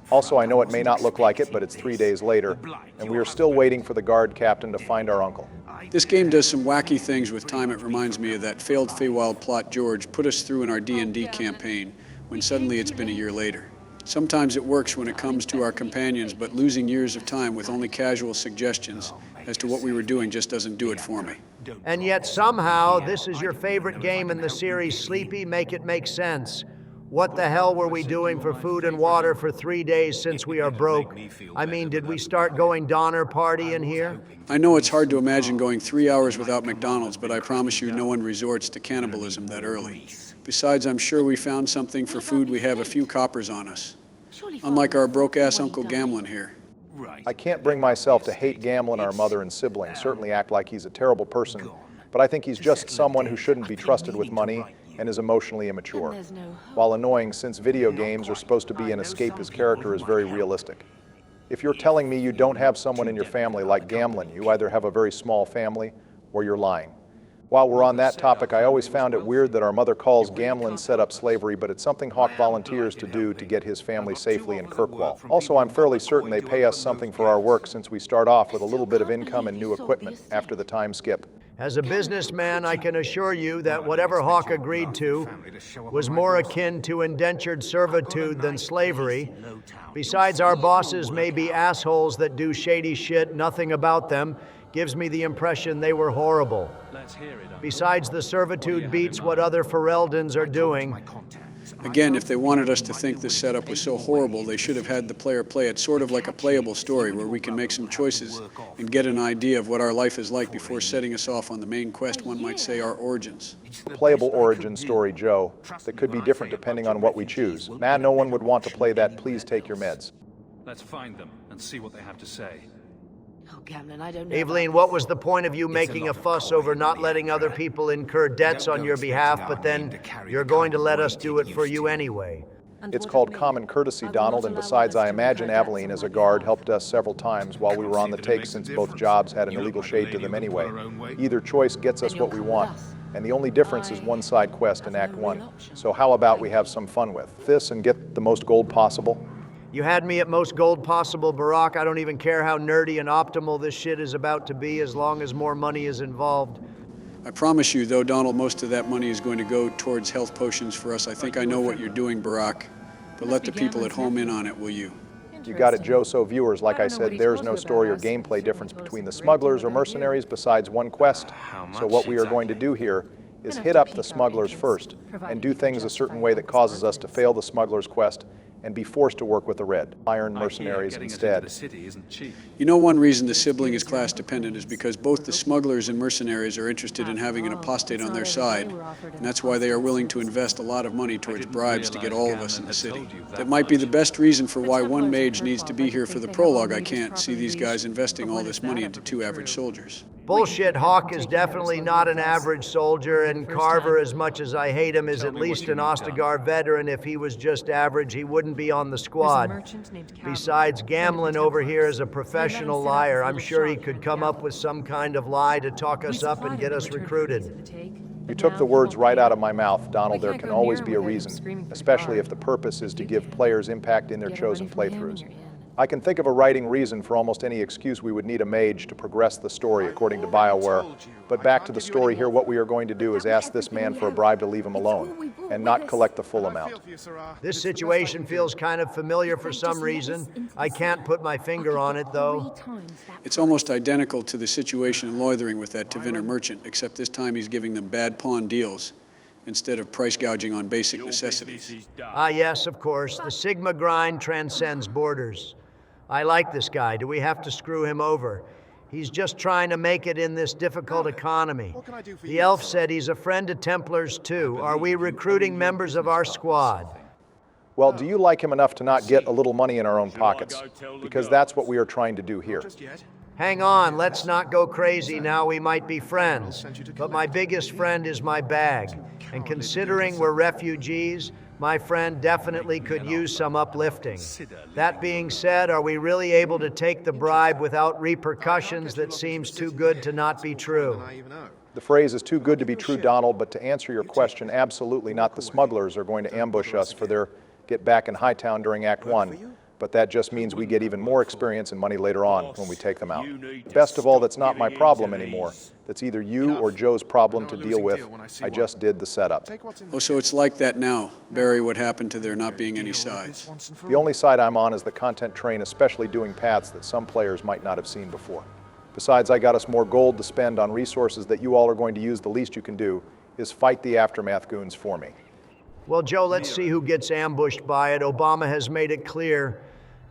Also, I know it may not look like it, but it's 3 days later, and we are still waiting for the guard captain to find our uncle. This game does some wacky things with time. It reminds me of that failed Feywild plot George put us through in our D&D campaign, when suddenly it's been a year later. Sometimes it works when it comes to our companions, but losing years of time with only casual suggestions as to what we were doing just doesn't do it for me. And yet somehow, this is your favorite game in the series, Sleepy. Make it make sense. What the hell were we doing for food and water for 3 days since we are broke? I mean, did we start going Donner Party in here? I know it's hard to imagine going 3 hours without McDonald's, but I promise you no one resorts to cannibalism that early. Besides, I'm sure we found something for food. We have a few coppers on us. Unlike our broke-ass Uncle Gamlin here. I can't bring myself to hate Gamlin, our mother and siblings, certainly act like he's a terrible person, but I think he's just someone who shouldn't be trusted with money and is emotionally immature. While annoying, since video games are supposed to be an escape, his character is very realistic. If you're telling me you don't have someone in your family like Gamlin, you either have a very small family or you're lying. While we're on that topic, I always found it weird that our mother calls Gamlin set up slavery, but it's something Hawke volunteers to do to get his family safely in Kirkwall. Also, I'm fairly certain they pay us something for our work since we start off with a little bit of income and new equipment after the time skip. As a businessman, I can assure you that whatever Hawke agreed to was more akin to indentured servitude than slavery. Besides, our bosses may be assholes that do shady shit, nothing about them gives me the impression they were horrible. Besides, the servitude beats what other Fereldans are doing. Again, if they wanted us to think this setup was so horrible, they should have had the player play it sort of like a playable story where we can make some choices and get an idea of what our life is like before setting us off on the main quest, one might say our origins. A playable origin story, Joe, that could be different depending on what we choose. Nah, no one would want to play that please take your meds. Let's find them and see what they have to say. Oh, Gamlin, I don't know. Eveline, what was the point of you making a fuss over not letting other people incur debts on your behalf, but then you're going to let us do it for you anyway? It's called common courtesy, Donald, and besides, I imagine Aveline, as a guard, helped us several times while we were on the take since both jobs had an illegal shade to them anyway. Either choice gets us what we want, and the only difference is one side quest in Act 1. So how about we have some fun with this and get the most gold possible? You had me at most gold possible, Barack. I don't even care how nerdy and optimal this shit is about to be as long as more money is involved. I promise you, though, Donald, most of that money is going to go towards health potions for us. I think I know what you're doing, Barack, but let the people at home in on it, will you? You got it, Joe. So viewers, like I said, there's no story or gameplay difference between the smugglers or mercenaries besides one quest. So what we are going to do here is hit up the smugglers first and do things a certain way that causes us to fail the smugglers quest and be forced to work with the Red Iron mercenaries instead. You know, one reason the sibling is class dependent is because both the smugglers and mercenaries are interested in having an apostate on their side, and that's why they are willing to invest a lot of money towards bribes to get all of us in the city. That might be the best reason for why one mage needs to be here for the prologue. I can't see these guys investing all this money into 2 average soldiers. Bullshit, Hawke is definitely not an average soldier, and Carver, as much as I hate him, is at least an Ostagar veteran. If he was just average, he wouldn't be on the squad. Besides, Gamlin over here is a professional liar. I'm sure he could come up with some kind of lie to talk us up and get us recruited. You took the words right out of my mouth, Donald. There can always be a reason, especially if the purpose is to give players impact in their chosen playthroughs. I can think of a writing reason for almost any excuse we would need a mage to progress the story according to Bioware. But back to the story here, what we are going to do is ask this man for a bribe to leave him alone and not collect the full amount. This situation feels kind of familiar for some reason. I can't put my finger on it, though. It's almost identical to the situation in Loithering with that Tevinter merchant, except this time he's giving them bad pawn deals instead of price gouging on basic necessities. Ah, yes, of course. The Sigma grind transcends borders. I like this guy. Do we have to screw him over? He's just trying to make it in this difficult economy. The elf said he's a friend of Templars too. Are we recruiting members of our squad? Well, do you like him enough to not get a little money in our own pockets? Because that's what we are trying to do here. Hang on, let's not go crazy now, we might be friends. But my biggest friend is my bag. And considering we're refugees, my friend definitely could use some uplifting. That being said, are we really able to take the bribe without repercussions? That seems too good to not be true. The phrase is too good to be true, Donald, but to answer your question, absolutely not. The smugglers are going to ambush us for their get back in Hightown during Act 1. But that just means we get even more experience and money later on when we take them out. Best of all, that's not my problem anymore. That's either you or Joe's problem to deal with. I just did the setup. Oh, so it's like that now. Barry, what happened to there not being any sides? The only side I'm on is the content train, especially doing paths that some players might not have seen before. Besides, I got us more gold to spend on resources that you all are going to use. The least you can do is fight the Aftermath goons for me. Well, Joe, let's see who gets ambushed by it. Obama has made it clear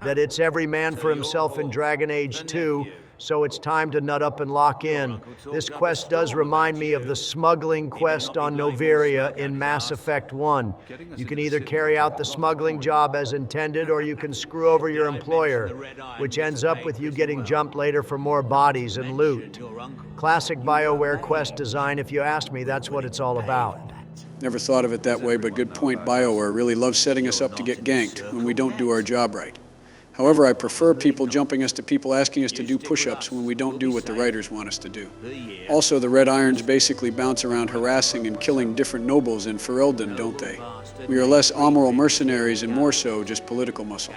that it's every man for himself in Dragon Age 2, so it's time to nut up and lock in. This quest does remind me of the smuggling quest on Noveria in Mass Effect 1. You can either carry out the smuggling job as intended, or you can screw over your employer, which ends up with you getting jumped later for more bodies and loot. Classic Bioware quest design, if you ask me, that's what it's all about. Never thought of it that way, but good point. Bioware really loves setting us up to get ganked when we don't do our job right. However, I prefer people jumping us to people asking us to do push-ups when we don't do what the writers want us to do. Also, the Red Irons basically bounce around harassing and killing different nobles in Ferelden, don't they? We are less amoral mercenaries and more so just political muscle.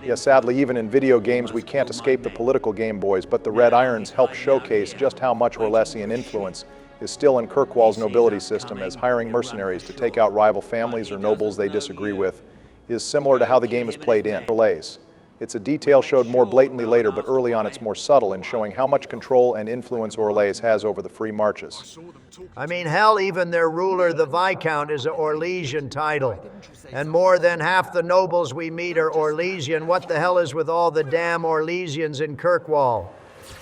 Yeah, sadly, even in video games, we can't escape the political Game Boys, but the Red Irons help showcase just how much Orlesian influence is still in Kirkwall's nobility system, as hiring mercenaries to take out rival families or nobles they disagree with is similar to how the game is played in Orlais. It's a detail showed more blatantly later, but early on it's more subtle in showing how much control and influence Orlais has over the free marches. I mean, hell, even their ruler, the Viscount, is an Orlesian title. And more than half the nobles we meet are Orlesian. What the hell is with all the damn Orlesians in Kirkwall?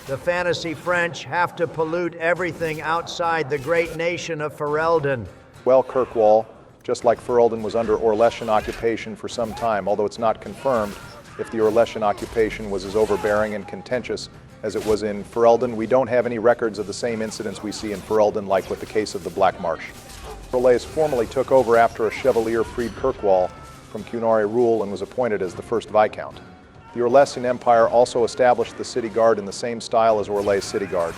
The fantasy French have to pollute everything outside the great nation of Ferelden. Well, Kirkwall, just like Ferelden, was under Orlesian occupation for some time, although it's not confirmed if the Orlesian occupation was as overbearing and contentious as it was in Ferelden. We don't have any records of the same incidents we see in Ferelden, like with the case of the Black Marsh. Orlais formally took over after a Chevalier freed Kirkwall from Cunari rule and was appointed as the first Viscount. The Orlesian Empire also established the city guard in the same style as Orlais city guard.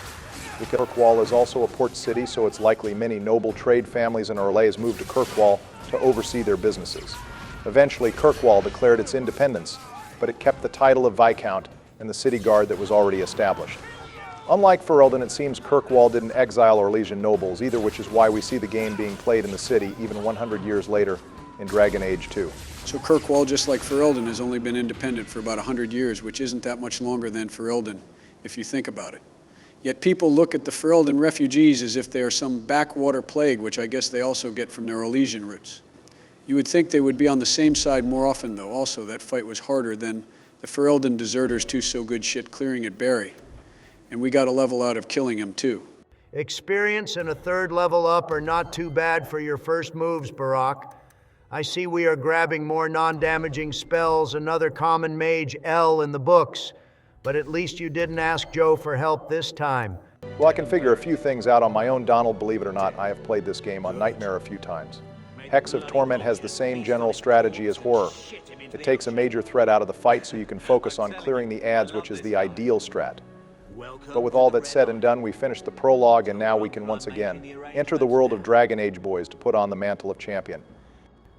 Kirkwall is also a port city, so it's likely many noble trade families in Orlais moved to Kirkwall to oversee their businesses. Eventually, Kirkwall declared its independence, but it kept the title of Viscount and the city guard that was already established. Unlike Ferelden, it seems Kirkwall didn't exile Orlesian nobles either, which is why we see the game being played in the city even 100 years later in Dragon Age 2. So Kirkwall, just like Ferelden, has only been independent for about 100 years, which isn't that much longer than Ferelden, if you think about it. Yet people look at the Ferelden refugees as if they are some backwater plague, which I guess they also get from their Orlesian roots. You would think they would be on the same side more often, though. Also, that fight was harder than the Ferelden deserters too so good shit clearing at Barry. And we got a level out of killing him, too. Experience and a third level up are not too bad for your first moves, Barack. I see we are grabbing more non-damaging spells, another common mage L in the books, but at least you didn't ask Joe for help this time. Well, I can figure a few things out on my own, Donald. Believe it or not, I have played this game on Nightmare a few times. Hex of Torment has the same general strategy as Horror. It takes a major threat out of the fight so you can focus on clearing the ads, which is the ideal strat. But with all that said and done, we finished the prologue, and now we can once again enter the world of Dragon Age boys to put on the mantle of champion.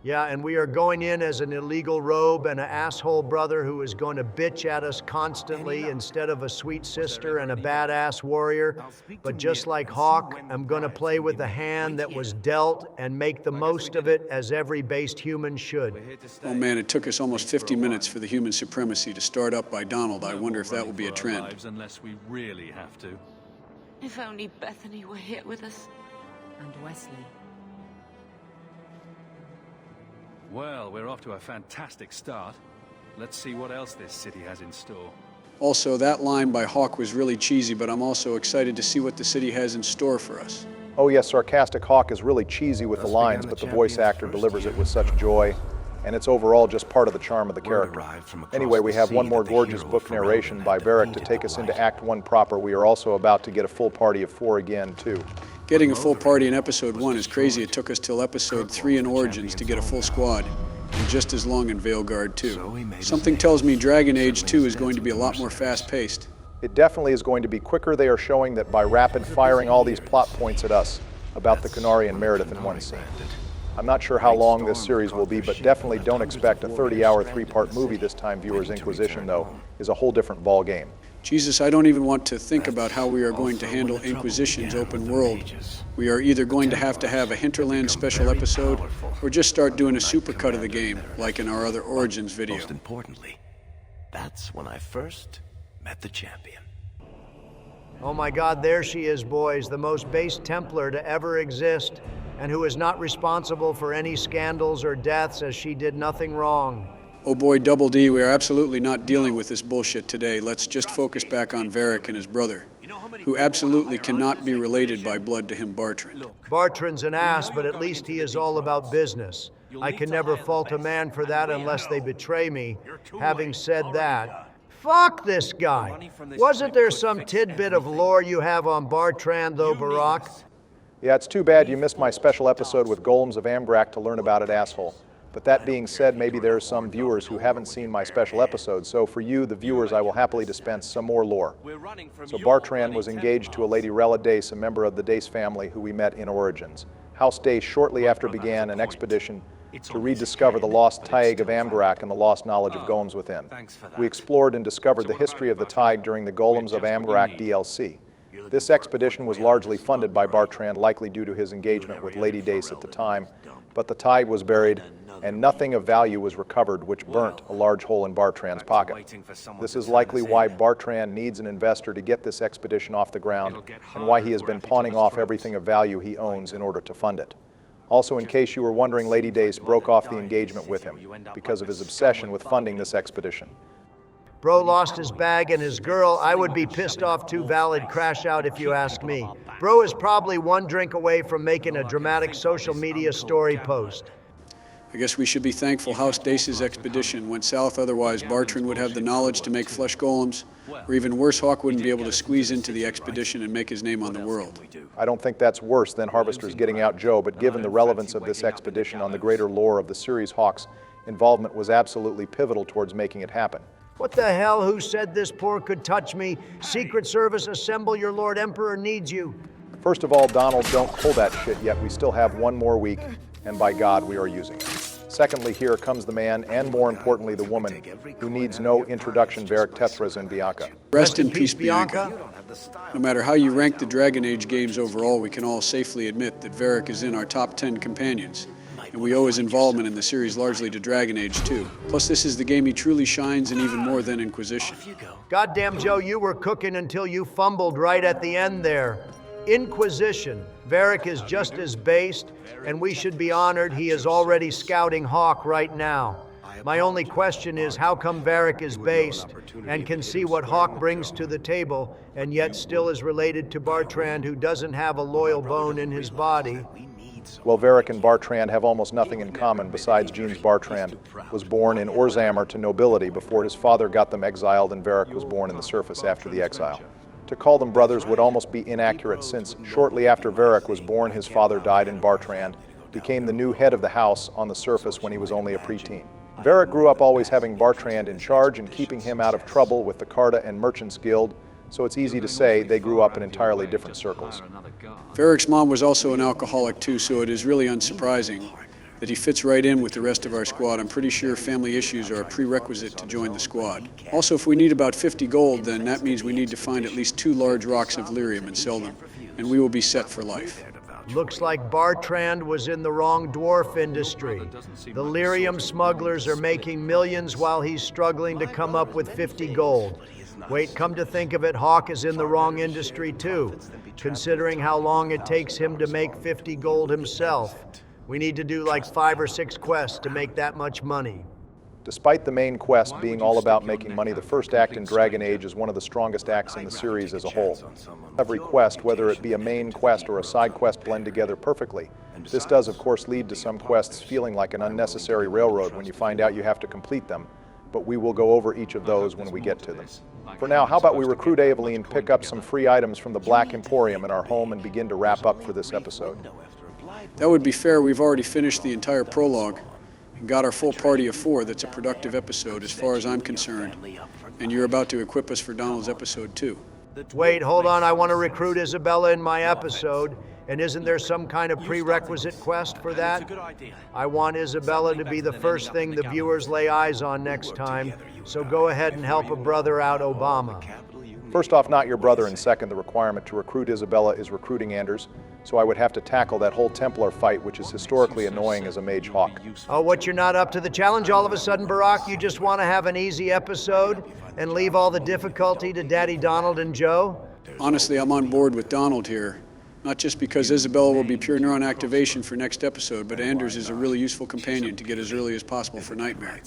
Yeah, and we are going in as an illegal robe and an asshole brother who is going to bitch at us constantly instead of a sweet sister and a badass warrior. But just like Hawke, I'm going to play with the hand that was dealt and make the most of it as every based human should. Oh man, it took us almost 50 minutes for the human supremacy to start up by Donald. I wonder if that will be a trend. Unless we really have to. If only Bethany were here with us. And Wesley. Well, we're off to a fantastic start. Let's see what else this city has in store. Also, that line by Hawke was really cheesy, but I'm also excited to see what the city has in store for us. Oh yes, sarcastic Hawke is really cheesy with the lines, but the voice actor delivers it with such joy and it's overall just part of the charm of the character. Anyway, we have one more gorgeous book narration by Varric to take us into Act 1 proper. We are also about to get a full party of 4 again, too. Getting a full party in Episode 1 is crazy. It took us till Episode 3 in Origins to get a full squad, and just as long in Veilguard 2. Something tells me Dragon Age 2 is going to be a lot more fast-paced. It definitely is going to be quicker. They are showing that by rapid firing all these plot points at us about the Qunari and Meredith in one scene. I'm not sure how long this series will be, but definitely don't expect a 30-hour 3-part movie this time. Viewers, Inquisition, though, is a whole different ball game. Jesus, I don't even want to think about how we are going to handle Inquisition's open world. We are either going to have a Hinterland special episode, or just start doing a supercut of the game, like in our other Origins video. Most importantly, that's when I first met the champion. Oh my God, there she is, boys, the most base Templar to ever exist, and who is not responsible for any scandals or deaths, as she did nothing wrong. Oh boy, Double D, we are absolutely not dealing with this bullshit today. Let's just focus back on Varric and his brother, who absolutely cannot be related by blood to him, Bartrand. Bartrand's an ass, but at least he is all about business. I can never fault a man for that unless they betray me. Having said that, fuck this guy. Wasn't there some tidbit of lore you have on Bartrand, though, Barack? Yeah, it's too bad you missed my special episode with Golems of Amgrak to learn about it, asshole. But that being said, maybe there are some viewers who haven't seen my special episode, so for you, the viewers, I will happily dispense some more lore. So Bartrand was engaged to a Lady Rella Dace, a member of the Dace family who we met in Origins. House Dace shortly after began an expedition to rediscover the lost Taig of Amgrak and the lost knowledge of Golems within. We explored and discovered the history of the Taig during the Golems of Amgrak DLC. This expedition was largely funded by Bartrand, likely due to his engagement with Lady Dace at the time, but the Taig was buried, and nothing of value was recovered, which burnt a large hole in Bartrand's pocket. This is likely why Bartrand needs an investor to get this expedition off the ground, and why he has been pawning off everything of value he owns in order to fund it. Also, in case you were wondering, Lady Dace broke off the engagement with him because of his obsession with funding this expedition. Bro lost his bag and his girl. I would be pissed off too. Valid crash out if you ask me. Bro is probably one drink away from making a dramatic social media story post. I guess we should be thankful House Dace's expedition went south, otherwise Bartrand would have the knowledge to make flesh golems, or even worse, Hawke wouldn't be able to squeeze into the expedition and make his name on the world. I don't think that's worse than Harvester's getting out Joe, but given the relevance of this expedition on the greater lore of the series, Hawke's involvement was absolutely pivotal towards making it happen. What the hell? Who said this poor could touch me? Secret Service, assemble, your Lord Emperor needs you. First of all, Donald, don't pull that shit yet. We still have one more week, and by God, we are using it. Secondly, here comes the man, and more importantly, the woman, who needs no introduction, Varric, Tethras, and Bianca. Rest in peace, Bianca. No matter how you rank the Dragon Age games overall, we can all safely admit that Varric is in our top 10 companions, and we owe his involvement in the series largely to Dragon Age 2. Plus, this is the game he truly shines in even more than Inquisition. Goddamn, Joe, you were cooking until you fumbled right at the end there. Inquisition. Varric is just as based, and we should be honored he is already scouting Hawke right now. My only question is, how come Varric is based and can see what Hawke brings to the table, and yet still is related to Bartrand, who doesn't have a loyal bone in his body? Well, Varric and Bartrand have almost nothing in common besides James Bartrand was born in Orzammar to nobility before his father got them exiled, and Varric was born in the Surface after the exile. To call them brothers would almost be inaccurate, since shortly after Varric was born, his father died, and Bartrand became the new head of the house on the Surface when he was only a preteen. Varric grew up always having Bartrand in charge and keeping him out of trouble with the Carta and Merchants Guild, so it's easy to say they grew up in entirely different circles. Varric's mom was also an alcoholic too, so it is really unsurprising that he fits right in with the rest of our squad. I'm pretty sure family issues are a prerequisite to join the squad. Also, if we need about 50 gold, then that means we need to find at least 2 large rocks of lyrium and sell them, and we will be set for life. Looks like Bartrand was in the wrong dwarf industry. The lyrium smugglers are making millions while he's struggling to come up with 50 gold. Wait, come to think of it, Hawke is in the wrong industry too, considering how long it takes him to make 50 gold himself. We need to do like 5 or 6 quests to make that much money. Despite the main quest being all about making money, the first act in Dragon Age is one of the strongest acts in the series as a whole. Every quest, whether it be a main quest or a side quest, blend together perfectly. This does, of course, lead to some quests feeling like an unnecessary railroad when you find out you have to complete them, but we will go over each of those when we get to them. For now, how about we recruit Aveline, pick up some free items from the Black Emporium in our home, and begin to wrap up for this episode. That would be fair. We've already finished the entire prologue and got our full party of 4. That's a productive episode as far as I'm concerned. And you're about to equip us for Donald's episode 2. Wait, hold on. I want to recruit Isabella in my episode. And isn't there some kind of prerequisite quest for that? I want Isabella to be the first thing the viewers lay eyes on next time. So go ahead and help a brother out, Obama. First off, not your brother, and second, the requirement to recruit Isabella is recruiting Anders, so I would have to tackle that whole Templar fight, which is historically annoying as a mage Hawke. Oh, what, you're not up to the challenge all of a sudden, Barack? You just want to have an easy episode and leave all the difficulty to Daddy Donald and Joe? Honestly, I'm on board with Donald here. Not just because Isabella will be pure neuron activation for next episode, but Anders is a really useful companion to get as early as possible for Nightmare.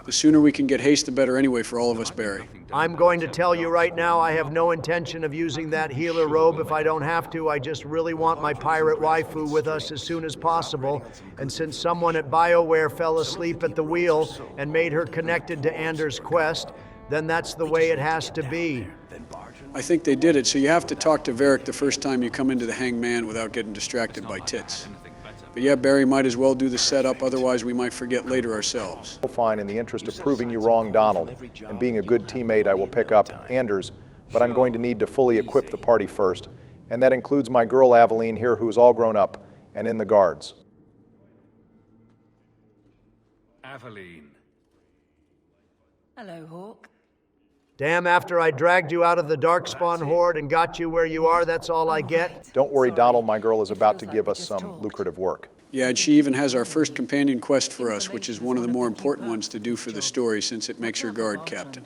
The sooner we can get haste, the better anyway for all of us, Barry. I'm going to tell you right now, I have no intention of using that healer robe if I don't have to. I just really want my pirate waifu with us as soon as possible. And since someone at Bioware fell asleep at the wheel and made her connected to Anders' quest, then that's the way it has to be. I think they did it, so you have to talk to Varric the first time you come into the Hangman without getting distracted by tits. But yeah, Barry, might as well do the setup, otherwise we might forget later ourselves. Fine, in the interest of proving you wrong, Donald, and being a good teammate, I will pick up Anders, but I'm going to need to fully equip the party first, and that includes my girl Aveline here, who's all grown up and in the guards. Aveline. Hello, Hawke. Damn, after I dragged you out of the Darkspawn Horde and got you where you are, that's all I get? Don't worry, Donald, my girl is about to give us some lucrative work. Yeah, and she even has our first companion quest for us, which is one of the more important ones to do for the story since it makes her guard captain.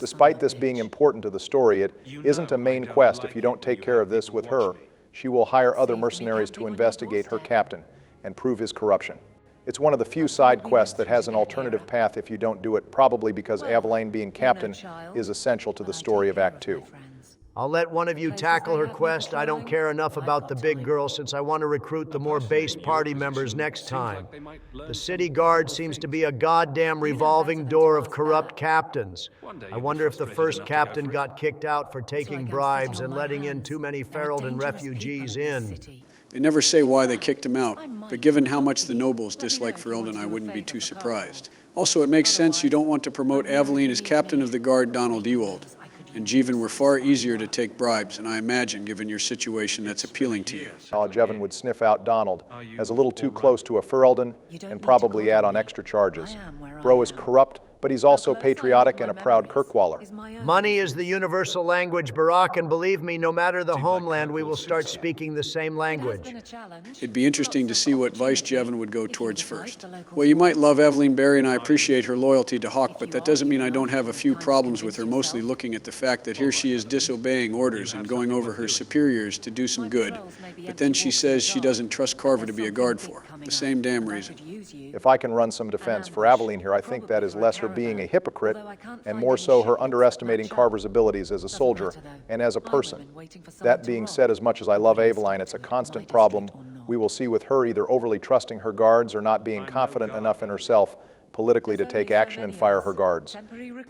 Despite this being important to the story, it isn't a main quest. If you don't take care of this with her, she will hire other mercenaries to investigate her captain and prove his corruption. It's one of the few side quests that has an alternative path if you don't do it, probably because Aveline being captain is essential to the story of Act 2. I'll let one of you tackle her quest. I don't care enough about the big girl since I want to recruit the more base party members next time. The city guard seems to be a goddamn revolving door of corrupt captains. I wonder if the first captain got kicked out for taking bribes and letting in too many Ferelden refugees in. They never say why they kicked him out, but given how much the nobles dislike Ferelden, I wouldn't be too surprised. Also, it makes sense you don't want to promote Aveline as captain of the guard Donald Ewald. And Jeevan were far easier to take bribes, and I imagine, given your situation, that's appealing to you. Jevan would sniff out Donald as a little too close to a Ferelden and probably add on extra charges. Bro is corrupt, but he's also patriotic and a proud Kirkwaller. Money is the universal language, Barack, and believe me, no matter the homeland, we will start speaking the same language. It'd be interesting to see what vice Jevan would go towards first. Well, you might love Aveline Barry, and I appreciate her loyalty to Hawke, but that doesn't mean I don't have a few problems with her, mostly looking at the fact that here she is disobeying orders and going over her superiors to do some good, but then she says she doesn't trust Carver to be a guard for. The same damn reason. If I can run some defense for Aveline here, I think that is less her being a hypocrite and more so her underestimating Carver's abilities as a soldier and as a person. That being said, as much as I love Aveline, it's a constant problem we will see with her either overly trusting her guards or not being confident enough in herself politically to take action and fire her guards.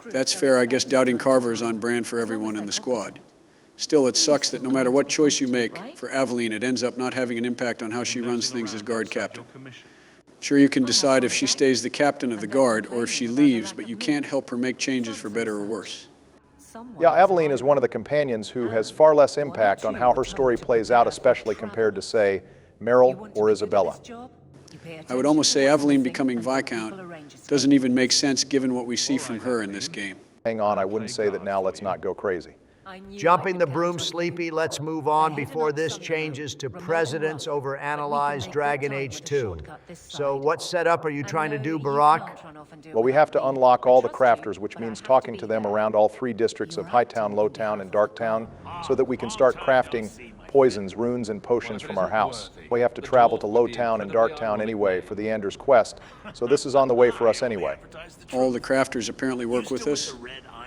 That's fair. I guess doubting Carver is on brand for everyone in the squad. Still, it sucks that no matter what choice you make for Aveline, it ends up not having an impact on how she runs things as guard captain. Sure, you can decide if she stays the captain of the guard or if she leaves, but you can't help her make changes for better or worse. Yeah, Aveline is one of the companions who has far less impact on how her story plays out, especially compared to, say, Meryl or Isabella. I would almost say Aveline becoming Viscount doesn't even make sense given what we see from her in this game. Hang on, I wouldn't say that now. Let's not go crazy. Jumping the broom, Sleepy, let's move on before this changes to Presidents over Analyzed Dragon Age 2. So what setup are you trying to do, Barack? Well, we have to unlock all the crafters, which means talking to them around all 3 districts of Hightown, Lowtown, and Darktown, so that we can start crafting poisons, runes, and potions from our house. We have to travel to Lowtown and Darktown anyway for the Anders quest, so this is on the way for us anyway. All the crafters apparently work with us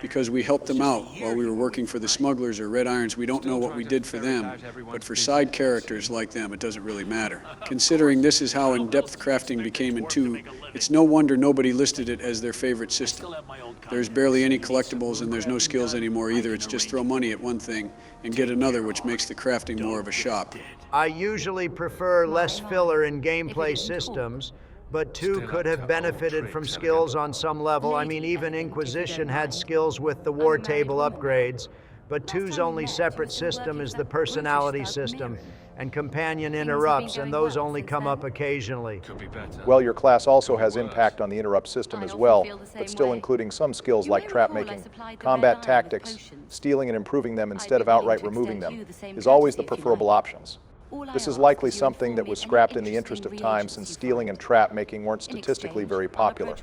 because we helped them out while we were working for the smugglers or Red Irons. We don't know what we did for them, but for side characters like them, it doesn't really matter. Considering this is how in-depth crafting became in 2, it's no wonder nobody listed it as their favorite system. There's barely any collectibles and there's no skills anymore either. It's just throw money at one thing and get another, which makes the crafting more of a shop. I usually prefer less filler in gameplay systems, but 2 could have benefited from skills on some level. I mean, even Inquisition had skills with the war table upgrades, but 2's only separate system is the personality system, and companion interrupts, and those only come up occasionally. Well, your class also has impact on the interrupt system as well, but still including some skills like trap making, combat tactics, stealing and improving them instead of outright removing them, is always the preferable options. This is likely something that was scrapped in the interest of time, since stealing and trap making weren't statistically very popular.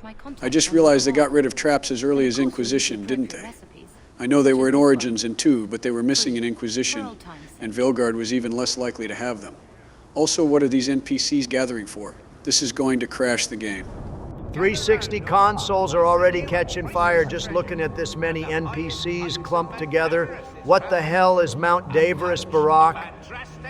I just realized they got rid of traps as early as Inquisition, didn't they? I know they were in Origins in 2, but they were missing in Inquisition, and Vilgard was even less likely to have them. Also, what are these NPCs gathering for? This is going to crash the game. 360 consoles are already catching fire just looking at this many NPCs clumped together. What the hell is Mount Daverus Barak?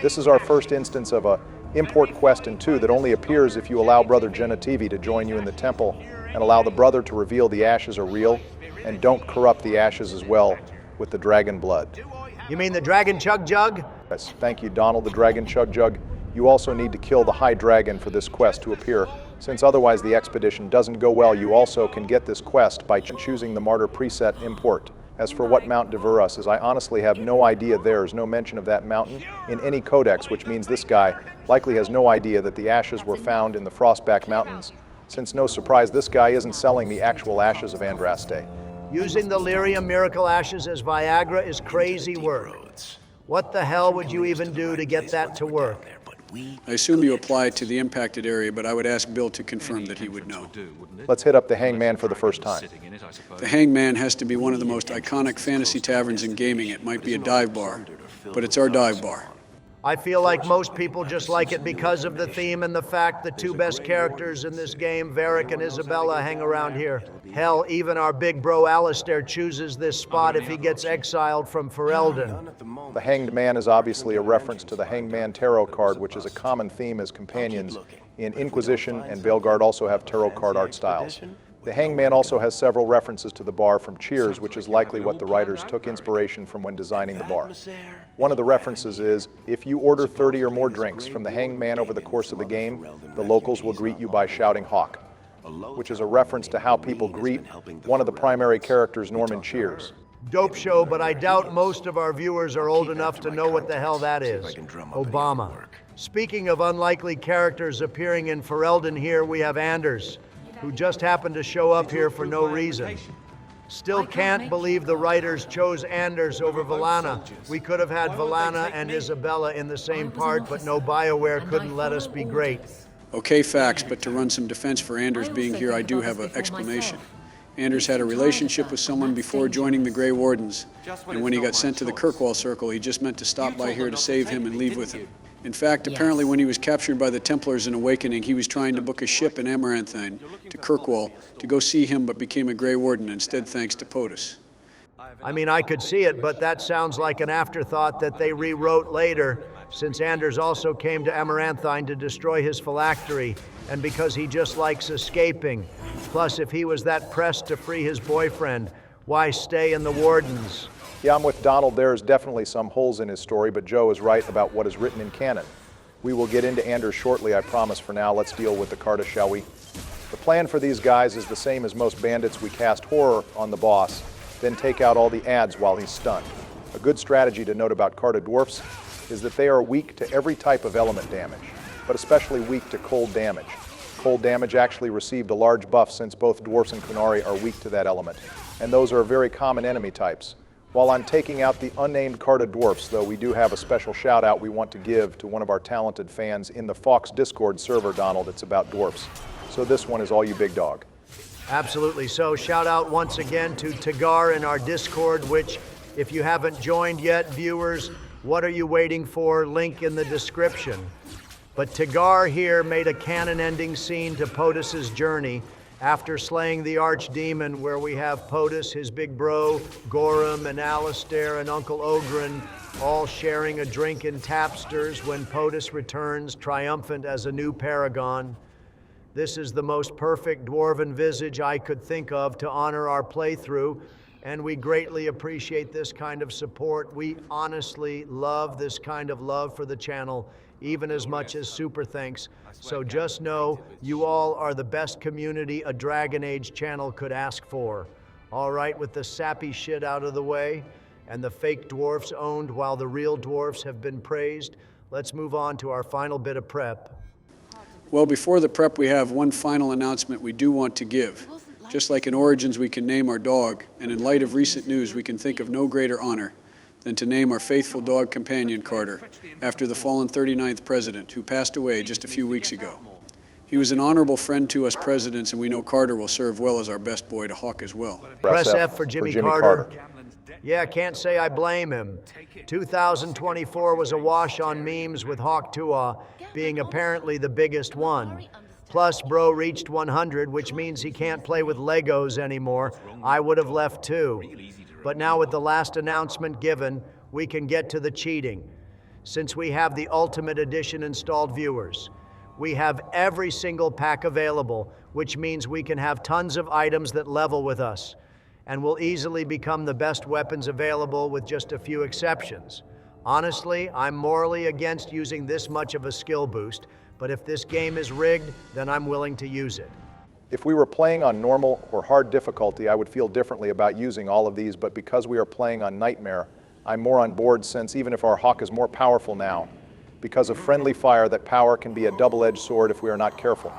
This is our first instance of a import quest in 2 that only appears if you allow Brother Genitivi to join you in the temple and allow the brother to reveal the ashes are real, and don't corrupt the ashes as well with the dragon blood. You mean the Dragon Chug Jug? Yes, thank you, Donald, the Dragon Chug Jug. You also need to kill the High Dragon for this quest to appear. Since otherwise the expedition doesn't go well, you also can get this quest by choosing the Martyr preset import. As for what Mount Daverus is, I honestly have no idea. There's no mention of that mountain in any codex, which means this guy likely has no idea that the ashes were found in the Frostback Mountains, since no surprise, this guy isn't selling the actual ashes of Andraste. Using the lyrium miracle ashes as Viagra is crazy work. What the hell would you even do to get that to work? I assume you apply it to the impacted area, but I would ask Bill to confirm that he would know. Let's hit up the Hangman for the first time. The Hangman has to be one of the most iconic fantasy taverns in gaming. It might be a dive bar, but it's our dive bar. I feel like most people just like it because of the theme and the fact the 2 best characters in this game, Varric and Isabella, hang around here. Hell, even our big bro Alistair chooses this spot if he gets exiled from Ferelden. The Hanged Man is obviously a reference to the Hangman Tarot card, which is a common theme as companions in Inquisition, and Vilgard also have tarot card art styles. The Hangman also has several references to the bar from Cheers, which is likely what the writers took inspiration from when designing the bar. One of the references is, if you order 30 or more drinks from the Hangman over the course of the game, the locals will greet you by shouting Hawke, which is a reference to how people greet one of the primary characters, Norman Cheers. Dope show, but I doubt most of our viewers are old enough to know what the hell that is. Obama. Speaking of unlikely characters appearing in Ferelden, here we have Anders, who just happened to show up here for no reason. Still can't believe the writers chose Anders over Valana. We could have had Valana and Isabella in the same part, but no, Bioware couldn't let us be great. Okay, facts, but to run some defense for Anders being here, I do have an explanation. Anders had a relationship with someone before joining the Grey Wardens, and when he got sent to the Kirkwall Circle, he just meant to stop by here to save him and leave with him. In fact, apparently when he was captured by the Templars in Awakening, he was trying to book a ship in Amaranthine to Kirkwall to go see him, but became a Grey Warden instead thanks to POTUS. I mean, I could see it, but that sounds like an afterthought that they rewrote later, since Anders also came to Amaranthine to destroy his phylactery, and because he just likes escaping. Plus, if he was that pressed to free his boyfriend, why stay in the Wardens? Yeah, I'm with Donald. There's definitely some holes in his story, but Joe is right about what is written in canon. We will get into Anders shortly, I promise. For now, let's deal with the Carta, shall we? The plan for these guys is the same as most bandits. We cast horror on the boss, then take out all the ads while he's stunned. A good strategy to note about Carta dwarfs is that they are weak to every type of element damage, but especially weak to cold damage. Cold damage actually received a large buff since both dwarfs and Kunari are weak to that element, and those are very common enemy types. While I'm taking out the unnamed Carta dwarfs, though, we do have a special shout out we want to give to one of our talented fans in the Fox Discord server, Donald. It's about dwarfs. So this one is all you big dog. Absolutely. So shout out once again to Tagar in our Discord, which, if you haven't joined yet, viewers, What are you waiting for? Link in the description. But Tagar here made a canon-ending scene to POTUS's journey after slaying the archdemon, where we have POTUS, his big bro, Gorham, and Alistair, and Uncle Ogren, all sharing a drink in Tapsters when POTUS returns triumphant as a new paragon. This is the most perfect dwarven visage I could think of to honor our playthrough, and we greatly appreciate this kind of support. We honestly love this kind of love for the channel, even as much as super thanks. So just know you all are the best community a Dragon Age channel could ask for. All right, with the sappy shit out of the way and the fake dwarfs owned while the real dwarfs have been praised, let's move on to our final bit of prep. Well, before the prep, we have one final announcement we do want to give. Just like in Origins we can name our dog, and in light of recent news we can think of no greater honor than to name our faithful dog companion Carter after the fallen 39th president who passed away just a few weeks ago. He was an honorable friend to us presidents, and we know Carter will serve well as our best boy to Hawke as well. Press F for Jimmy Carter. Yeah, can't say I blame him. 2024 was a wash on memes with Hawke Tuah being apparently the biggest one. Plus, bro reached 100, which means he can't play with Legos anymore. I would have left too. But now with the last announcement given, we can get to the cheating. Since we have the Ultimate Edition installed, viewers, we have every single pack available, which means we can have tons of items that level with us, and will easily become the best weapons available with just a few exceptions. Honestly, I'm morally against using this much of a skill boost, but if this game is rigged, then I'm willing to use it. If we were playing on normal or hard difficulty, I would feel differently about using all of these, but because we are playing on Nightmare, I'm more on board, since even if our Hawke is more powerful now, because of friendly fire, that power can be a double-edged sword if we are not careful.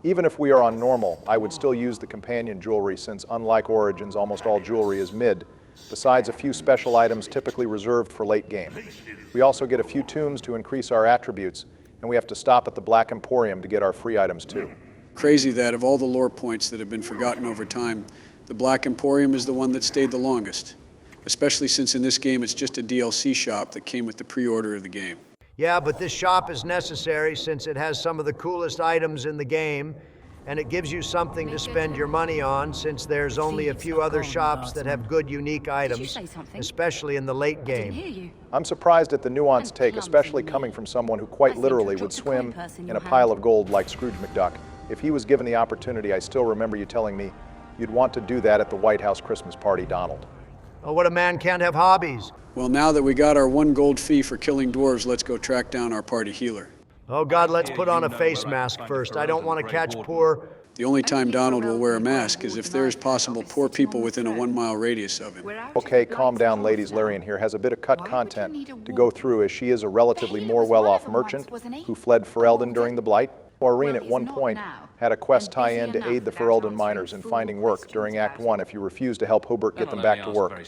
Even if we are on normal, I would still use the companion jewelry, since unlike Origins, almost all jewelry is mid, besides a few special items typically reserved for late game. We also get a few tombs to increase our attributes, and we have to stop at the Black Emporium to get our free items too. Crazy that of all the lore points that have been forgotten over time, the Black Emporium is the one that stayed the longest, especially since in this game it's just a DLC shop that came with the pre-order of the game. Yeah, but this shop is necessary since it has some of the coolest items in the game, and it gives you something to spend your money on, since there's only a few other shops that have good unique items, especially in the late game. I'm surprised at the nuanced take, especially coming from someone who quite literally would swim in a pile of gold like Scrooge McDuck. If he was given the opportunity, I still remember you telling me you'd want to do that at the White House Christmas party, Donald. Oh, what a man can't have hobbies. Well, now that we got our 1 gold fee for killing dwarves, let's go track down our party healer. Oh God, let's put on a face mask first. I don't want to catch poor... The only time Donald will wear a mask is if there is possible poor people within a 1-mile radius of him. Okay, calm down, ladies. Larian here has a bit of cut content to go through, as she is a relatively more well-off merchant who fled Ferelden during the Blight. Maureen at one point had a quest tie-in to aid the Ferelden miners in finding work during Act 1 if you refuse to help Hubert get them back to work.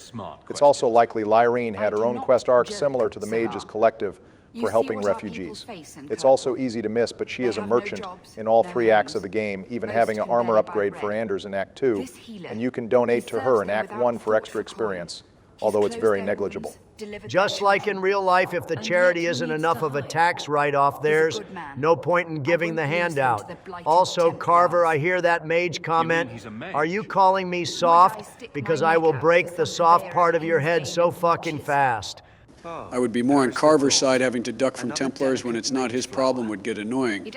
It's also likely Lyrene had her own quest arc similar to the Mages Collective for helping refugees. It's also easy to miss, but she is a merchant in all 3 acts of the game, even having an armor upgrade for Anders in Act 2, and you can donate to her in Act 1 for extra experience, although it's very negligible. Just like in real life, if the charity isn't enough of a tax write-off, there's no point in giving the handout. Also, Carver, I hear that mage comment. Are you calling me soft? Because I will break the soft part of your head so fucking fast. I would be more on Carver's side. Having to duck from Templars when it's not his problem would get annoying.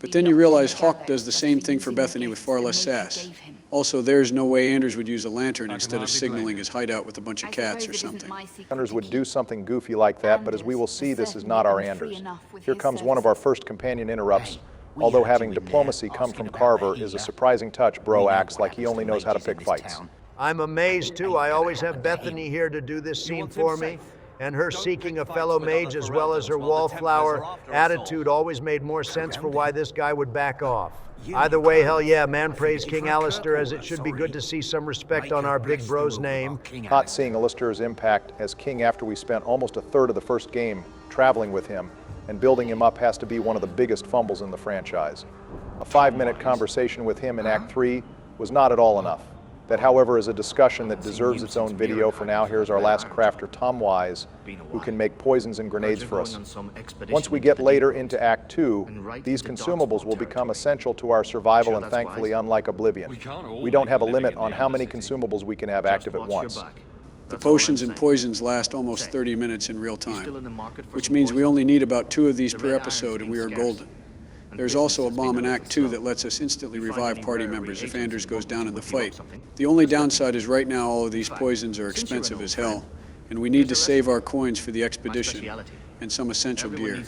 But then you realize Hawke does the same thing for Bethany with far less sass. Also, there's no way Anders would use a lantern instead of signaling his hideout with a bunch of cats or something. Anders would do something goofy like that, but as we will see, this is not our Anders. Here comes one of our first companion interrupts. Although having diplomacy come from Carver is a surprising touch, bro acts like he only knows how to pick fights. I'm amazed too. I always have Bethany here to do this scene for me, and her seeking a fellow mage as well as her wallflower attitude always made more sense for why this guy would back off. Either way, hell yeah, man, praise King Alistair, as it should be good to see some respect on our big bro's name. Not seeing Alistair's impact as king after we spent almost a third of the first game traveling with him, and building him up has to be one of the biggest fumbles in the franchise. A 5-minute conversation with him in Act 3 was not at all enough. That, however, is a discussion that deserves its own video. For now, here's our last crafter, Tom Wise, who can make poisons and grenades for us. Once we get later into Act 2, these consumables will become essential to our survival, and thankfully, unlike Oblivion, we don't have a limit on how many consumables we can have active at once. The potions and poisons last almost 30 minutes in real time, which means we only need about 2 of these per episode and we are golden. There's also a bomb in Act 2 that lets us instantly revive party members if Anders goes down in the fight. The only downside is right now all of these poisons are expensive as hell, and we need to save our coins for the expedition and some essential gear.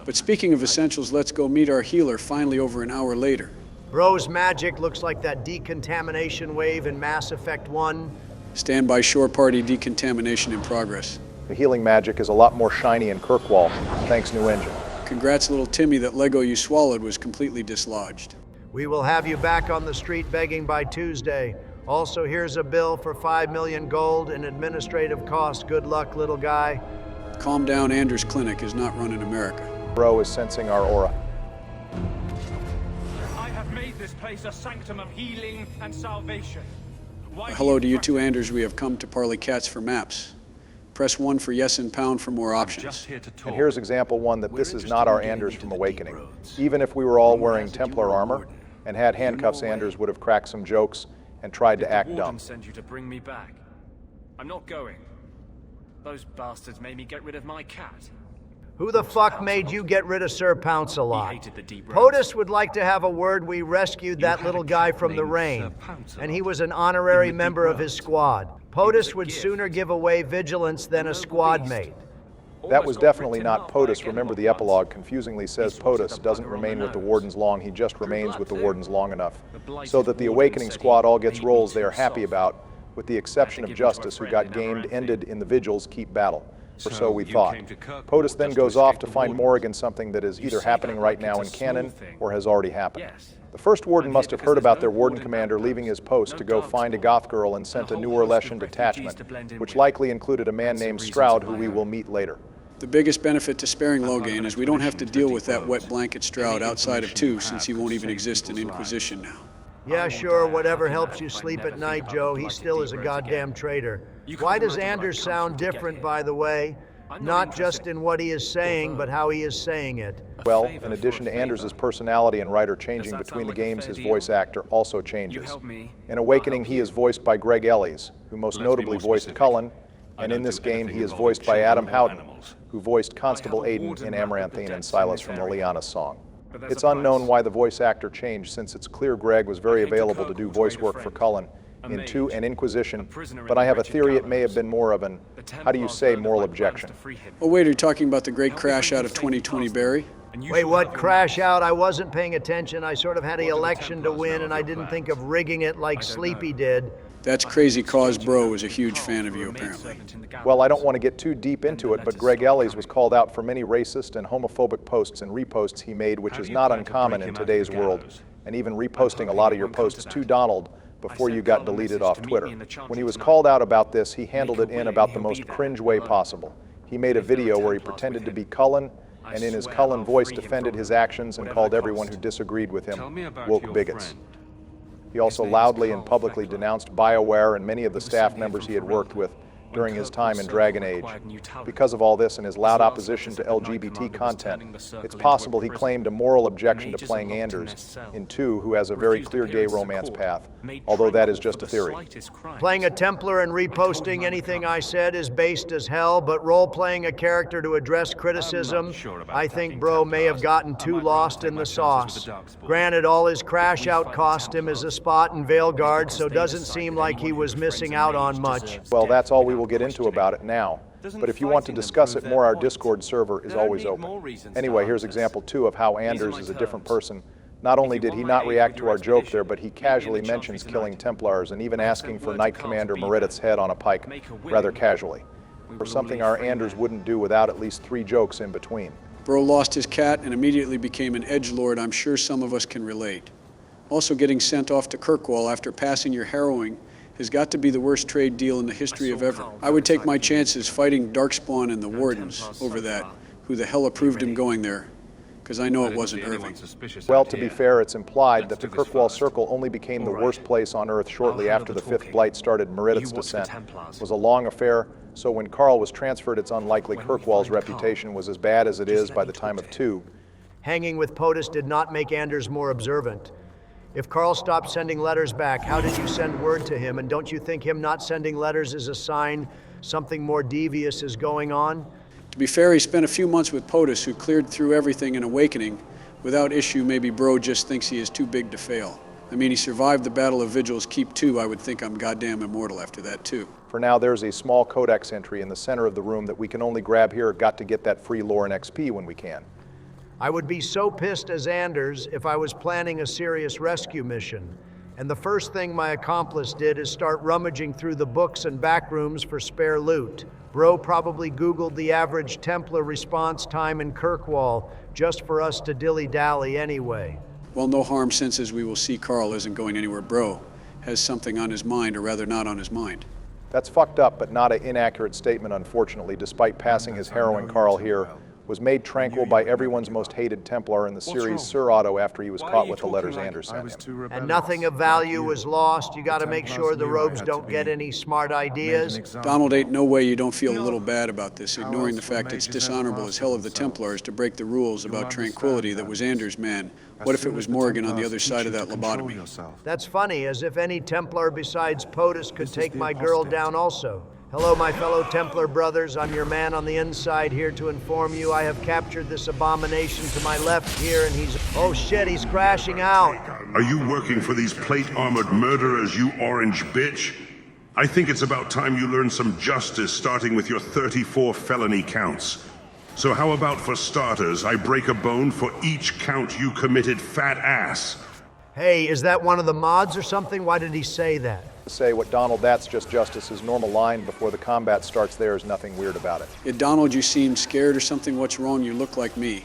But speaking of essentials, let's go meet our healer finally over an hour later. Bro's magic looks like that decontamination wave in Mass Effect 1. Standby shore party decontamination in progress. The healing magic is a lot more shiny in Kirkwall, thanks new engine. Congrats, little Timmy, that Lego you swallowed was completely dislodged. We will have you back on the street begging by Tuesday. Also, here's a bill for 5 million gold in administrative costs. Good luck, little guy. Calm down, Anders Clinic is not run in America. Bro is sensing our aura. I have made this place a sanctum of healing and salvation. Hello to you two, Anders. We have come to Parley Cats for maps. Press 1 for yes and pound for more options. And here's example 1 that this is not our Anders from Awakening. Even if we were all wearing Templar armor and had handcuffs, Anders would have cracked some jokes and tried to act dumb. Send you to bring me back. I'm not going. Those bastards made me get rid of my cat. Who the fuck made you get rid of Sir Pounce-a-Lot? POTUS would like to have a word. We rescued that little guy from the rain, and he was an honorary member of his squad. POTUS would sooner give away vigilance than a squad mate. That was definitely not POTUS. Remember, the epilogue confusingly says POTUS doesn't remain with the Wardens long, he just remains with the Wardens long enough. So that the Awakening squad all gets roles they are happy about, with the exception of Justice, who got gamed ended in the Vigils keep battle. Or so we thought. POTUS then goes off to find Morrigan something that is either happening right now in canon or has already happened. The first Warden must have heard about their Warden commander leaving his post to go find a goth girl and sent a New Orlesian detachment, which likely included a man named Stroud, who we will meet later. The biggest benefit to sparing Loghain is we don't have to deal with that wet blanket Stroud outside of 2, since he won't even exist in Inquisition now. Yeah, sure, whatever helps you sleep at night, Joe. He still is a goddamn traitor. Why does Anders sound different, by the way? Not just in what he is saying, but how he is saying it. Well, in addition to Anders' personality and writer changing between the games, his voice actor also changes. In Awakening, he is voiced by Greg Ellis, who most notably voiced Cullen, and in this game, he is voiced by Adam Howden, who voiced Constable Aiden in Amaranthine and Silas from the Liana song. It's unknown why the voice actor changed, since it's clear Greg was very available to do voice work for Cullen in 2 and Inquisition, but I have a theory it may have been more of an, how do you say, moral objection. Oh wait, are you talking about the great crash out of 2020, Barry? Wait, what crash out? I wasn't paying attention. I sort of had an election to win, and I didn't think of rigging it like Sleepy did. That's crazy cause Bro is a huge fan of you, apparently. Well, I don't want to get too deep into it, but Greg Ellis was called out for many racist and homophobic posts and reposts he made, which is not uncommon in today's world, and even reposting a lot of your posts to Donald before you got deleted off Twitter. When he was called out about this, he handled it in about the most cringe way possible. He made a video where he pretended to be Cullen, and in his Cullen voice defended his actions and called everyone who disagreed with him woke bigots. He also loudly and publicly denounced Bioware and many of the staff members he had worked with during his time in Dragon Age. Because of all this and his loud opposition to LGBT content, it's possible he claimed a moral objection to playing Anders in 2, who has a very clear gay romance path, although that is just a theory. Playing a Templar and reposting anything I said is based as hell, but role-playing a character to address criticism, I think Bro may have gotten too lost in the sauce. Granted, all his crash-out cost him is a spot in Veilguard, so doesn't seem like he was missing out on much. Well, that's all we will get into about it now, but if you want to discuss it more, our Discord server is always open. Anyway, here's example 2 of how Anders is a different person. Not only did he not react to our joke there, but he casually mentions killing Templars and even asking for Knight Commander Meredith's head on a pike, rather casually, for something our Anders wouldn't do without at least 3 jokes in between. Bro lost his cat and immediately became an edgelord. I'm sure some of us can relate. Also, getting sent off to Kirkwall after passing your harrowing has got to be the worst trade deal in the history of ever. I would take my chances fighting Darkspawn and the Wardens over that. Who the hell approved him going there? because I know it wasn't Irving. Well, to be fair, it's implied that the Kirkwall Circle only became the worst place on Earth shortly after the Fifth Blight started Meridith's descent. It was a long affair, so when Carl was transferred, it's unlikely Kirkwall's reputation was as bad as it is by the time of two. Hanging with POTUS did not make Anders more observant. If Carl stopped sending letters back, how did you send word to him? And don't you think him not sending letters is a sign something more devious is going on? To be fair, he spent a few months with POTUS, who cleared through everything in Awakening. Without issue, maybe Bro just thinks he is too big to fail. I mean, he survived the Battle of Vigil's Keep too. I would think I'm goddamn immortal after that too. For now, there's a small codex entry in the center of the room that we can only grab here. Got to get that free lore and XP when we can. I would be so pissed as Anders if I was planning a serious rescue mission. And the first thing my accomplice did is start rummaging through the books and back rooms for spare loot. Bro probably Googled the average Templar response time in Kirkwall just for us to dilly-dally anyway. Well, no harm, since as we will see, Carl isn't going anywhere. Bro has something on his mind, or rather not on his mind. That's fucked up, but not an inaccurate statement, unfortunately. Despite passing his harrowing Carl here, was made tranquil by everyone's most hated Templar in the series, Sir Otto, after he was caught with the letters Anders sent him. And nothing of value was lost. You gotta make sure the robes don't get any smart ideas. Donald, ain't no way you don't feel a little bad about this, ignoring the fact it's dishonorable as hell of the Templars to break the rules about tranquility that was Anders' man. What if it was Morrigan on the other side of that lobotomy? That's funny, as if any Templar besides POTUS could take my girl down also. Hello, my fellow Templar brothers. I'm your man on the inside, here to inform you I have captured this abomination to my left here, and he's... Oh shit, he's crashing out. Are you working for these plate-armored murderers, you orange bitch? I think it's about time you learn some justice, starting with your 34 felony counts. So how about, for starters, I break a bone for each count you committed, fat ass? Hey, is that one of the mods or something? Why did he say that? Say what Donald, that's just Justice's normal line before the combat starts. There is nothing weird about it. Yeah, Donald, you seem scared or something. What's wrong? You look like me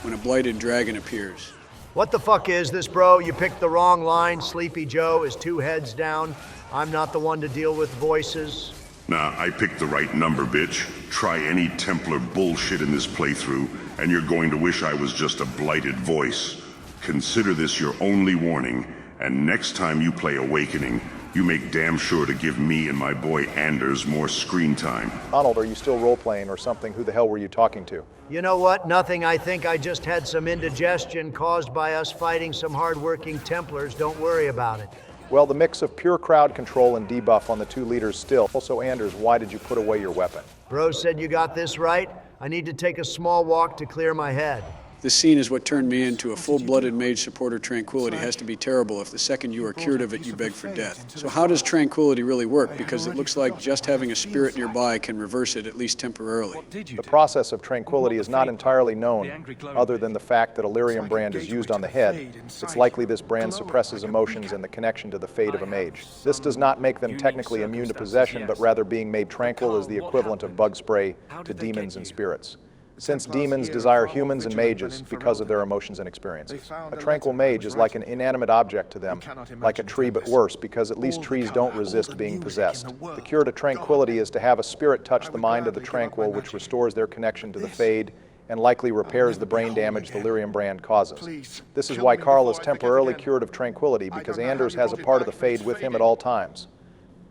when a blighted dragon appears. What the fuck is this, bro? You picked the wrong line. Sleepy Joe is 2 heads down. I'm not the one to deal with voices. Nah, I picked the right number, bitch. Try any Templar bullshit in this playthrough, and you're going to wish I was just a blighted voice. Consider this your only warning, and next time you play Awakening, you make damn sure to give me and my boy Anders more screen time. Donald, are you still role-playing or something? Who the hell were you talking to? You know what? Nothing. I think I just had some indigestion caused by us fighting some hard-working Templars. Don't worry about it. Well, the mix of pure crowd control and debuff on the 2 leaders still. Also, Anders, why did you put away your weapon? Bro said you got this right. I need to take a small walk to clear my head. This scene is what turned me into a full-blooded mage supporter. Tranquility has to be terrible if the second you are cured of it, you beg for death. So how does tranquility really work? Because it looks like just having a spirit nearby can reverse it, at least temporarily. The process of tranquility is not entirely known, other than the fact that a lyrium brand is used on the head. It's likely this brand suppresses emotions and the connection to the fate of a mage. This does not make them technically immune to possession, but rather being made tranquil is the equivalent of bug spray to demons and spirits. Since demons desire humans and mages because of their emotions and experience. A tranquil mage is like an inanimate object to them, like a tree but worse, because at least trees don't resist being possessed. The cure to tranquility is to have a spirit touch the mind of the tranquil, which restores their connection to the Fade and likely repairs the brain damage the lyrium brand causes. This is why Carl is temporarily cured of tranquility, because Anders has a part of the Fade with him at all times.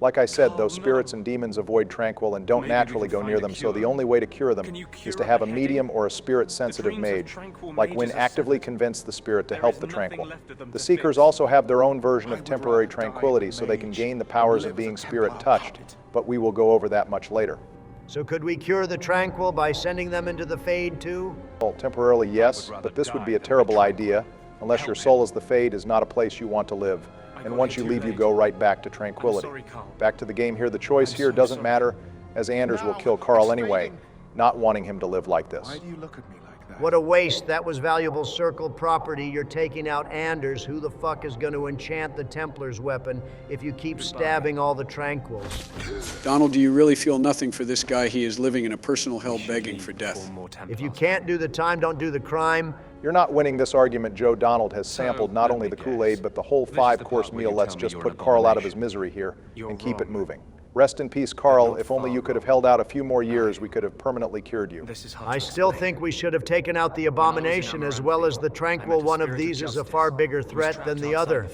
Like I said, those spirits and demons avoid tranquil and don't naturally go near them, so the only way to cure them is to have a medium or a spirit-sensitive mage, like Wynn actively convince the spirit to help the tranquil. The Seekers also have their own version of temporary tranquility, so they can gain the powers of being spirit-touched, but we will go over that much later. So could we cure the tranquil by sending them into the Fade too? Well, temporarily yes, but this would be a terrible idea, unless your soul as the Fade is not a place you want to live. And once you leave, you go right back to tranquility. Back to the game here. The choice here doesn't matter, as Anders will kill Carl anyway, not wanting him to live like this. Why do you look at me like that? What a waste. That was valuable Circle property. You're taking out Anders. Who the fuck is going to enchant the Templar's weapon if you keep stabbing all the tranquils? Donald, do you really feel nothing for this guy? He is living in a personal hell begging for death. If you can't do the time, don't do the crime. You're not winning this argument. Joe Donald has sampled not only the Kool-Aid, but the whole 5-course meal. Let's just put Carl out of his misery here and keep it moving. Rest in peace, Carl. If only you could have held out a few more years, we could have permanently cured you. I still think we should have taken out the abomination as well as the tranquil. One of these is a far bigger threat than the other.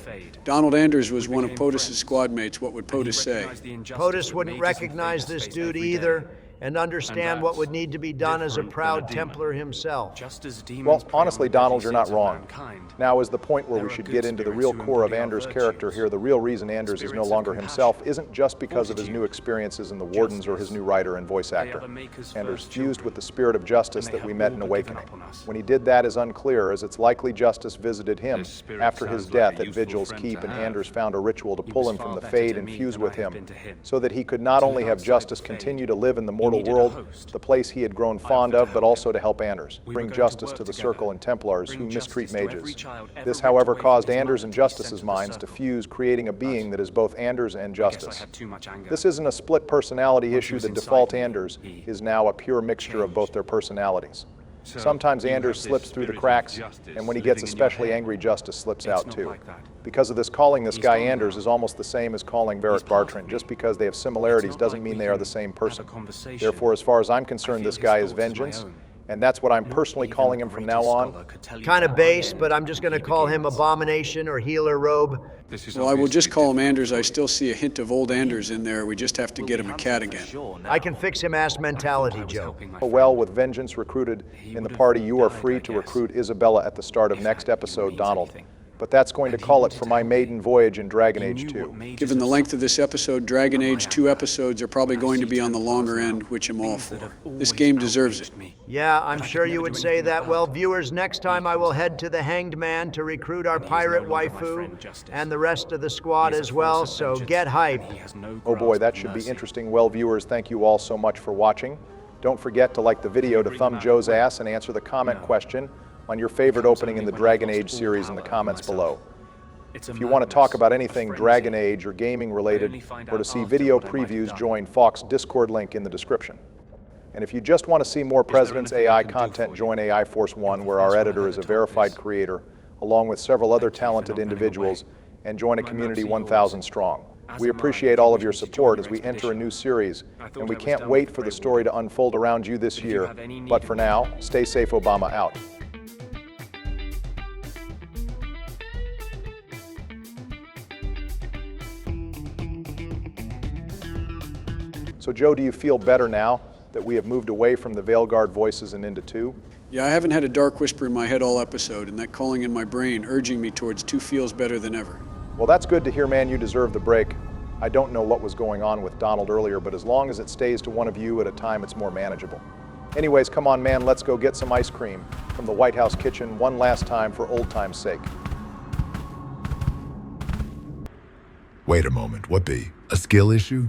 Donald Anders was one of POTUS' squad mates. What would POTUS say? POTUS wouldn't recognize this dude either, and understand what would need to be done as a proud Templar himself. Well, honestly, Donald, you're not wrong. Now is the point where we should get into the real core of Anders' character here. The real reason Anders is no longer himself isn't just because of his new experiences in the Wardens or his new writer and voice actor. Anders fused with the spirit of justice that we met in Awakening. When he did that is unclear, as it's likely justice visited him after his death at Vigil's Keep, and Anders found a ritual to pull him from the Fade and fuse with him, so that he could not only have justice continue to live in the mortal world, the place he had grown fond of, but also to help Anders bring justice to the Circle and Templars who mistreat mages. This, however, caused Anders and Justice's minds to fuse, creating a being that is both Anders and Justice. This isn't a split personality issue. The default Anders is now a pure mixture of both their personalities. Sometimes Anders slips through the cracks, and when he gets especially angry, Justice slips out too. Because of this, calling this guy Anders is almost the same as calling Varric Bartrand. Just because they have similarities doesn't mean they are the same person. Therefore, as far as I'm concerned, this guy is Vengeance, and that's what I'm personally calling him from now on. Kind of base, but I'm just going to call him Abomination or Healer Robe. Well, I will just call him Anders. I still see a hint of old Anders in there. We just have to get him a cat again. I can fix him ass mentality, Joe. Well, with Vengeance recruited in the party, you are free to recruit Isabella at the start of next episode, Donald. But that's going to call it for my maiden voyage in Dragon Age 2. Given the length of this episode, Dragon Age 2 episodes are probably going to be on the longer end, which I'm all for. This game deserves it. Yeah, I'm sure you would say that. Well, viewers, next time I will head to the Hanged Man to recruit our pirate waifu and the rest of the squad as well, so get hype. Oh boy, that should be interesting. Well, viewers, thank you all so much for watching. Don't forget to like the video, to thumb Joe's ass, and answer the comment question on your favorite opening in the Dragon Age series in the comments below. If you want to talk about anything Dragon Age or gaming related, or to see video previews, join Fox Discord link in the description. And if you just want to see more President's AI content, join AI Force One, where our editor is a verified creator, along with several other talented individuals, and join a community 1,000 strong. We appreciate all of your support as we enter a new series, and we can't wait for the story to unfold around you this year. But for now, stay safe, Obama out. So Joe, do you feel better now that we have moved away from the Veilguard voices and into 2? Yeah, I haven't had a dark whisper in my head all episode, and that calling in my brain urging me towards 2 feels better than ever. Well, that's good to hear, man. You deserve the break. I don't know what was going on with Donald earlier, but as long as it stays to one of you at a time, it's more manageable. Anyways, come on, man, let's go get some ice cream from the White House kitchen one last time for old time's sake. Wait a moment, what be? A skill issue?